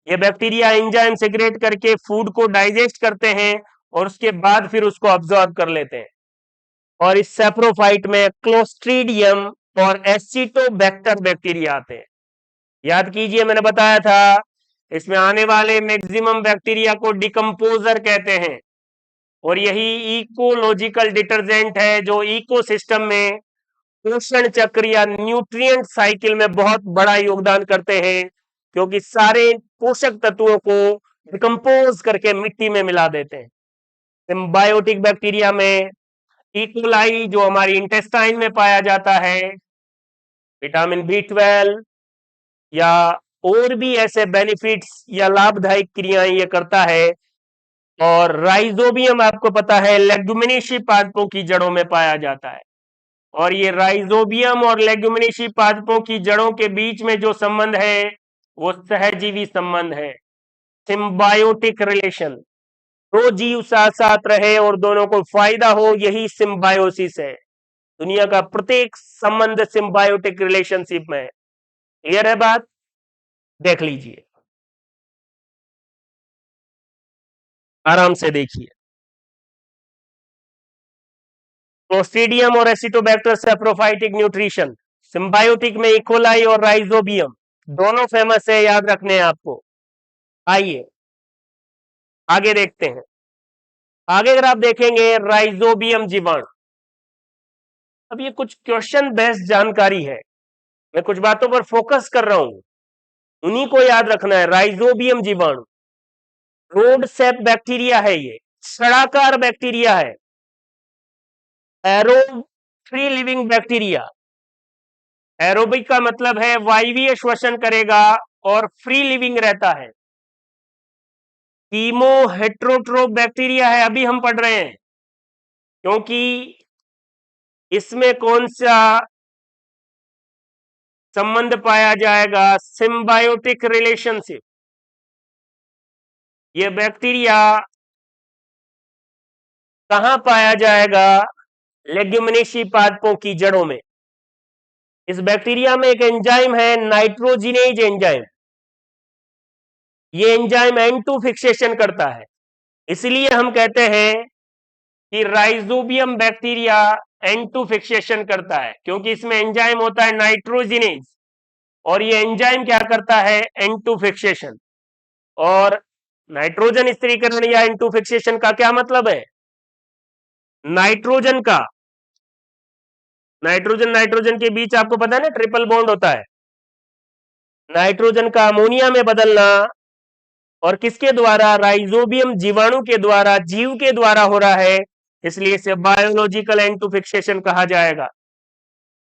ये बैक्टीरिया एंजाइम सेक्रेट करके फूड को डाइजेस्ट करते हैं और उसके बाद फिर उसको अब्सॉर्ब कर लेते हैं। और इस सेप्रोफाइट में क्लोस्ट्रीडियम और एसिटोबैक्टर बैक्टीरिया आते हैं। याद कीजिए, मैंने बताया था इसमें आने वाले मैक्सिमम बैक्टीरिया को डिकम्पोजर कहते हैं, और यही इकोलॉजिकल डिटर्जेंट है जो इकोसिस्टम में पोषण चक्र या न्यूट्रिएंट साइकिल में बहुत बड़ा योगदान करते हैं, क्योंकि सारे पोषक तत्वों को डिकम्पोज करके मिट्टी में मिला देते हैं। सिम्बायोटिक बैक्टीरिया में इकोलाई जो हमारी इंटेस्टाइन में पाया जाता है, विटामिन B12 या और भी ऐसे बेनिफिट्स या लाभदायक क्रियाएं ये करता है। और राइजोबियम आपको पता है लेग्युमिनेसी पादपों की जड़ों में पाया जाता है, और ये राइजोबियम और लेग्युमिनेसी पादपों की जड़ों के बीच में जो संबंध है वो सहजीवी संबंध है, सिम्बायोटिक रिलेशन। दो जीव साथ साथ रहे और दोनों को फायदा हो, यही सिम्बायोसिस है। दुनिया का प्रत्येक संबंध सिम्बायोटिक रिलेशनशिप में है। क्लियर है बात? देख लीजिए, आराम से देखिए। क्लोस्ट्रीडियम और एसिटोबैक्टर सेप्रोफाइटिक न्यूट्रिशन, सिम्बायोटिक में इकोलाई और राइजोबियम, दोनों फेमस है, याद रखने हैं आपको। आइए आगे देखते हैं। आगे अगर आप देखेंगे राइजोबियम जीवाणु, अब ये कुछ क्वेश्चन बेस्ड जानकारी है, मैं कुछ बातों पर फोकस कर रहा हूं, उन्हीं को याद रखना है। राइजोबियम जीवाणु रोड सेप बैक्टीरिया है, ये सड़ाकार बैक्टीरिया है, aerobe free living bacteria. Aerobic का मतलब है वायवीय श्वसन करेगा और फ्री लिविंग रहता है। कीमो हेट्रोट्रोप बैक्टीरिया है, अभी हम पढ़ रहे हैं, क्योंकि इसमें कौन सा संबंध पाया जाएगा? Symbiotic relationship. यह बैक्टीरिया कहां पाया जाएगा? लेग्युमिनेसी पादपों की जड़ों में। इस बैक्टीरिया में एक एंजाइम है नाइट्रोजिनेज एंजाइम, ये एंजाइम N2 फिक्सेशन करता है। इसलिए हम कहते हैं कि राइजोबियम बैक्टीरिया N2 फिक्सेशन करता है, क्योंकि इसमें एंजाइम होता है नाइट्रोजिनेज, और ये एंजाइम क्या करता है? N2 fixation. और नाइट्रोजन स्थिरीकरण या N2 फिक्सेशन का क्या मतलब है? नाइट्रोजन का, नाइट्रोजन नाइट्रोजन के बीच आपको पता है ना ट्रिपल बॉन्ड होता है, नाइट्रोजन का अमोनिया में बदलना, और किसके द्वारा? राइजोबियम जीवाणु के द्वारा, जीव के द्वारा हो रहा है, इसलिए इसे बायोलॉजिकल N2 फिक्सेशन कहा जाएगा।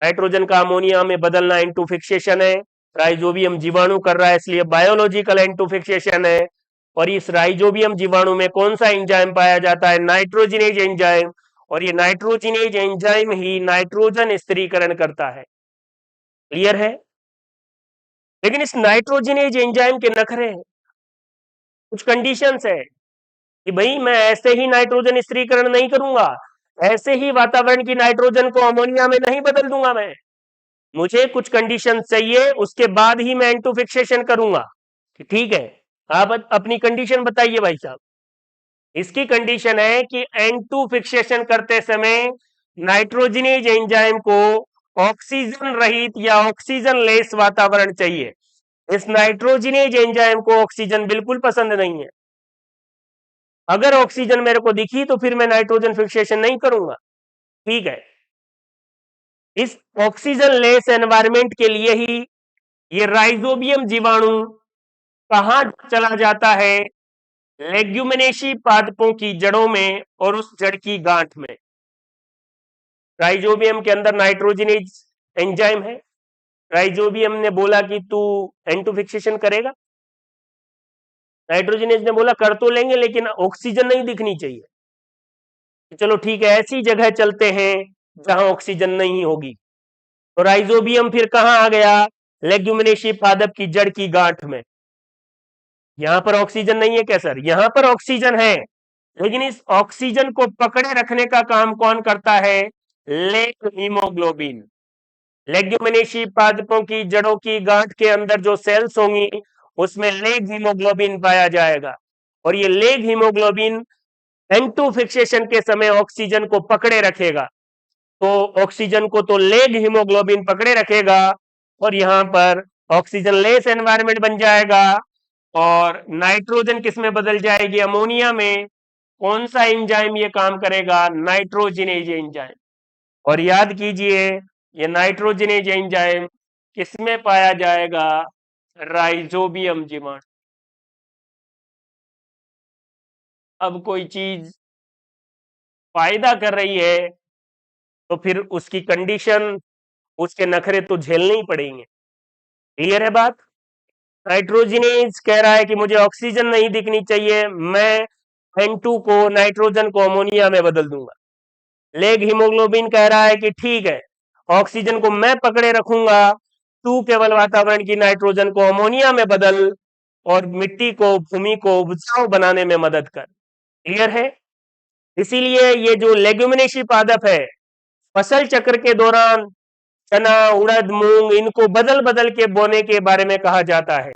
नाइट्रोजन का अमोनिया में बदलना N2 फिक्सेशन है, राइजोबियम जीवाणु कर रहा है, इसलिए बायोलॉजिकल N2 फिक्सेशन है। और इस राइजोबियम जीवाणु में कौन सा एंजाइम पाया जाता है? नाइट्रोजिनेज एंजाइम, और ये नाइट्रोजिनेज एंजाइम ही नाइट्रोजन स्थिरीकरण करता है। क्लियर है? लेकिन इस नाइट्रोजनेज एंजाइम के नखरे हैं, कुछ कंडीशंस है कि भाई मैं ऐसे ही नाइट्रोजन स्थिरीकरण नहीं करूंगा, ऐसे ही वातावरण की नाइट्रोजन को अमोनिया में नहीं बदल दूंगा मैं, मुझे कुछ कंडीशन चाहिए, उसके बाद ही मैं N2 फिक्सेशन करूंगा। ठीक है, आप अपनी कंडीशन बताइए भाई साहब। इसकी कंडीशन है कि N2 फिक्सेशन करते समय नाइट्रोजनेज एंजाइम को ऑक्सीजन रहित या ऑक्सीजन लेस वातावरण चाहिए। इस नाइट्रोजनेज एंजाइम को ऑक्सीजन बिल्कुल पसंद नहीं है। अगर ऑक्सीजन मेरे को दिखी तो फिर मैं नाइट्रोजन फिक्सेशन नहीं करूंगा। ठीक है, इस ऑक्सीजन लेस एनवायरमेंट के लिए ही ये राइजोबियम जीवाणु कहां चला जाता है? लेग्यूमिनेशी पादपों की जड़ों में और उस जड़ की गांठ में। राइजोबियम के अंदर नाइट्रोजनेज एंजाइम है, राइजोबियम ने बोला कि तू N2 फिक्सेशन करेगा, नाइट्रोजनेज ने बोला कर तो लेंगे लेकिन ऑक्सीजन नहीं दिखनी चाहिए, चलो ठीक है ऐसी जगह चलते हैं जहां ऑक्सीजन नहीं होगी। तो राइजोबियम फिर कहां आ गया? लेग्यूमिनेशी पादप की जड़ की गांठ में। यहां पर ऑक्सीजन नहीं है क्या सर? यहां पर ऑक्सीजन है, लेकिन इस ऑक्सीजन को पकड़े रखने का काम कौन करता है? Leg haemoglobin. लेग्यूमिनेशी पादपों की जड़ों की गांठ के अंदर जो सेल्स होंगी उसमें लेग हीमोग्लोबिन पाया जाएगा, और ये लेग हीमोग्लोबिन N2 फिक्सेशन के समय ऑक्सीजन को पकड़े रखेगा। तो ऑक्सीजन को तो लेग हीमोग्लोबिन पकड़े रखेगा, और यहां पर ऑक्सीजन लेस एनवायरमेंट बन जाएगा, और नाइट्रोजन किस में बदल जाएगी? अमोनिया में। कौन सा एंजाइम ये काम करेगा? Nitrogenase enzyme. और याद कीजिए ये नाइट्रोजनेज एंजाइम किसमें पाया जाएगा? राइजोबियम जीवाणु। अब कोई चीज फायदा कर रही है तो फिर उसकी कंडीशन, उसके नखरे तो झेलने ही पड़ेंगे। क्लियर है बात? नाइट्रोजनेज कह रहा है कि मुझे ऑक्सीजन नहीं दिखनी चाहिए, मैं N2 को, नाइट्रोजन को अमोनिया में बदल दूंगा। लेग हीमोग्लोबिन कह रहा है कि ठीक है ऑक्सीजन को मैं पकड़े रखूंगा, तू केवल वातावरण की नाइट्रोजन को अमोनिया में बदल और मिट्टी को, भूमि को उपजाऊ बनाने में मदद कर। क्लियर है? इसीलिए ये जो लेग्यूमिनेशी पादप है, फसल चक्र के दौरान चना, उड़द, मूंग इनको बदल बदल के बोने के बारे में कहा जाता है,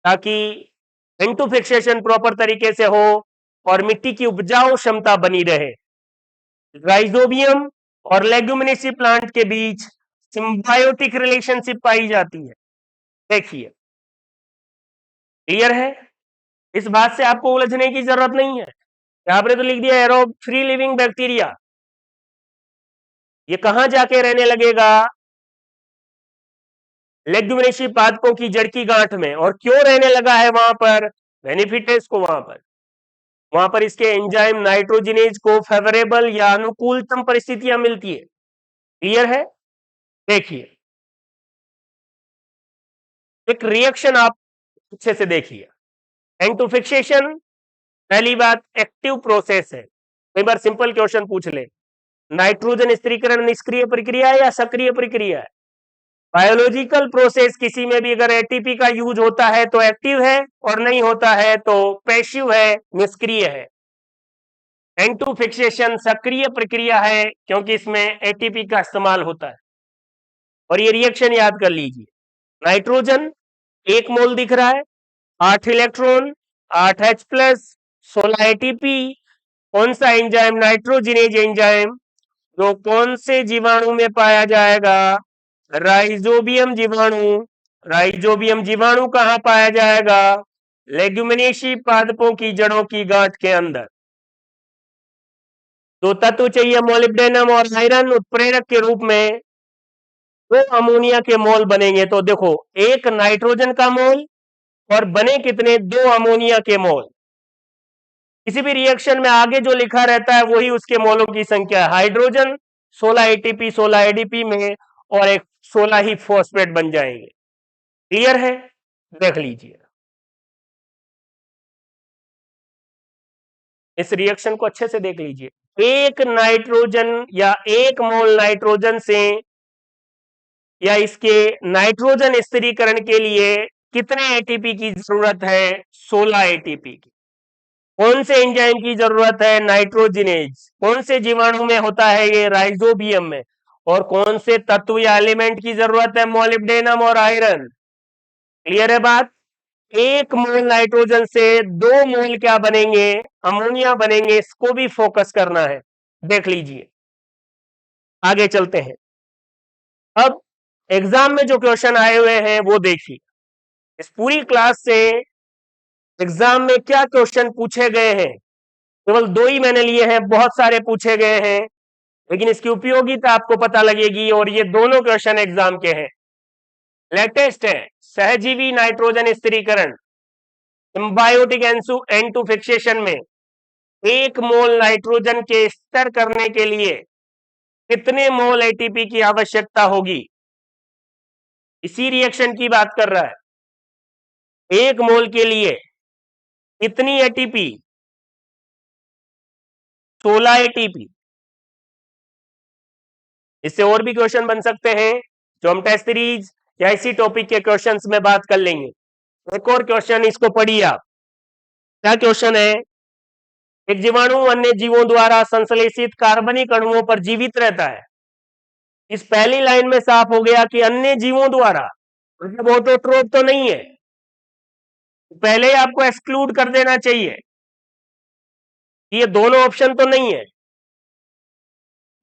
ताकि N2 फिक्सेशन प्रॉपर तरीके से हो और मिट्टी की उपजाऊ क्षमता बनी रहे। राइजोबियम और लेग्यूमिनेसी प्लांट के बीच सिम्बायोटिक रिलेशनशिप पाई जाती है। देखिए, क्लियर है? इस बात से आपको उलझने की जरूरत नहीं है। आपने तो लिख दिया एरोब फ्री लिविंग बैक्टीरिया, ये कहां जाके रहने लगेगा? लेग्यूमिनेसी पादपों की जड़ की गांठ में। और क्यों रहने लगा है वहां पर? बेनिफिट है इसको, वहां पर इसके एंजाइम नाइट्रोजनेज को फेवरेबल या अनुकूलतम परिस्थितियां मिलती है। क्लियर है? देखिए, एक रिएक्शन आप अच्छे से देखिए। N2 फिक्सेशन पहली बात एक्टिव प्रोसेस है। कई बार सिंपल क्वेश्चन पूछ ले, नाइट्रोजन स्थिरीकरण निष्क्रिय प्रक्रिया है या सक्रिय प्रक्रिया है? बायोलॉजिकल प्रोसेस किसी में भी अगर एटीपी का यूज होता है तो एक्टिव है, और नहीं होता है तो पैसिव है, निष्क्रिय है। N2 फिक्सेशन सक्रिय प्रक्रिया है क्योंकि इसमें एटीपी का इस्तेमाल होता है। और ये रिएक्शन याद कर लीजिए, नाइट्रोजन 1 मोल दिख रहा है, 8 इलेक्ट्रॉन, 8H+, 16 एटीपी। कौन सा एंजाइम? नाइट्रोजनेज एंजाइम, जो कौन से जीवाणु में पाया जाएगा? राइजोबियम जीवाणु। राइजोबियम जीवाणु कहां पाया जाएगा? लेग्यूमिनेसी पादपों की जड़ों की गांठ के अंदर। दो तत्व चाहिए, मोलिब्डेनम और आयरन, उत्प्रेरक के रूप में 2 अमोनिया के मोल बनेंगे। तो देखो, 1 नाइट्रोजन का मोल और बने कितने? 2 अमोनिया के मोल। किसी भी रिएक्शन में आगे जो लिखा रहता है वही उसके मोलों की संख्या है। हाइड्रोजन 16 एटीपी 16 एडीपी में, और एक 16 ही फॉस्फेट बन जाएंगे। क्लियर है? देख लीजिए, इस रिएक्शन को अच्छे से देख लीजिए। 1 नाइट्रोजन या 1 मोल नाइट्रोजन से या इसके नाइट्रोजन स्थिरीकरण के लिए कितने एटीपी की जरूरत है? 16 एटीपी की। कौन से एंजाइम की जरूरत है? नाइट्रोजिनेज। कौन से जीवाणु में होता है ये? राइजोबियम में। और कौन से तत्व या एलिमेंट की जरूरत है? मोलिब्डेनम और आयरन। क्लियर है बात? 1 मोल नाइट्रोजन से 2 मोल क्या बनेंगे? अमोनिया बनेंगे। इसको भी फोकस करना है, देख लीजिए। आगे चलते हैं। अब एग्जाम में जो क्वेश्चन आए हुए हैं वो देखिए। इस पूरी क्लास से एग्जाम में क्या क्वेश्चन पूछे गए हैं? केवल 2 ही मैंने लिए हैं, बहुत सारे पूछे गए हैं, लेकिन इसकी उपयोगिता आपको पता लगेगी। और ये दोनों क्वेश्चन एग्जाम के हैं। लेटेस्ट है सहजीवी नाइट्रोजन स्थिरीकरण, सिम्बायोटिक एंड टू फिक्सेशन में 1 मोल नाइट्रोजन के स्तर करने के लिए कितने मोल एटीपी की आवश्यकता होगी? इसी रिएक्शन की बात कर रहा है। 1 मोल के लिए कितनी एटीपी? 16 एटीपी। इससे और भी क्वेश्चन बन सकते हैं जो हम टेस्ट सीरीज या इसी टॉपिक के क्वेश्चंस में बात कर लेंगे। एक और क्वेश्चन, इसको पढ़िए आप। क्या क्वेश्चन है? एक जीवाणु अन्य जीवों द्वारा संश्लेषित कार्बनिक अणुओं पर जीवित रहता है। इस पहली लाइन में साफ हो गया कि अन्य जीवों द्वारा, मतलब ऑटोट्रोप तो नहीं है। पहले ही आपको एक्सक्लूड कर देना चाहिए, ये दोनों ऑप्शन तो नहीं है।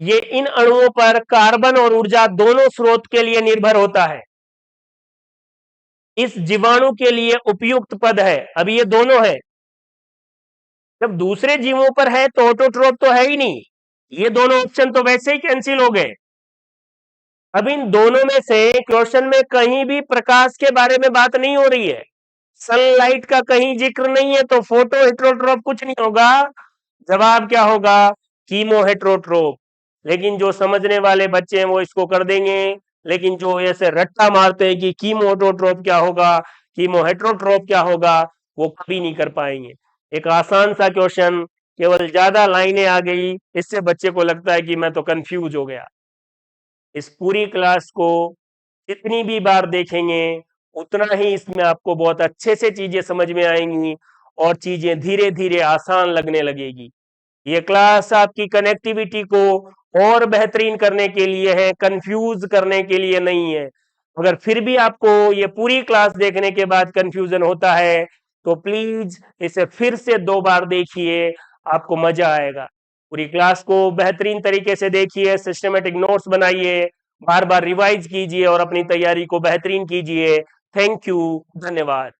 ये इन अणुओं पर कार्बन और ऊर्जा दोनों स्रोत के लिए निर्भर होता है। इस जीवाणु के लिए उपयुक्त पद है। अब ये दोनों है, जब दूसरे जीवों पर है तो ऑटोट्रोप तो है ही नहीं। ये दोनों ऑप्शन तो वैसे ही कैंसिल हो गए। अब इन दोनों में से क्वेश्चन में कहीं भी प्रकाश के बारे में बात नहीं हो रही है, सनलाइट का कहीं जिक्र नहीं है, तो फोटो हेट्रोट्रोप कुछ नहीं होगा। जवाब क्या होगा? कीमो हेट्रोट्रोप। लेकिन जो समझने वाले बच्चे हैं वो इसको कर देंगे, लेकिन जो ऐसे रट्टा मारते हैं कि कीमो हेट्रोट्रोप क्या होगा, कीमो हेट्रोट्रोप क्या होगा, वो कभी नहीं कर पाएंगे। एक आसान सा क्वेश्चन, केवल ज्यादा लाइनें आ गई, इससे बच्चे को लगता है कि मैं तो कंफ्यूज हो गया। इस पूरी क्लास को जितनी भी बार देखेंगे उतना ही इसमें आपको बहुत अच्छे से चीजें समझ में आएंगी और चीजें धीरे धीरे आसान लगने लगेगी। ये क्लास आपकी कनेक्टिविटी को और बेहतरीन करने के लिए है, कंफ्यूज करने के लिए नहीं है। अगर फिर भी आपको ये पूरी क्लास देखने के बाद कंफ्यूजन होता है तो प्लीज इसे फिर से 2 बार देखिए, आपको मजा आएगा। पूरी क्लास को बेहतरीन तरीके से देखिए, सिस्टमेटिक नोट्स बनाइए, बार बार रिवाइज कीजिए और अपनी तैयारी को बेहतरीन कीजिए। थैंक यू, धन्यवाद।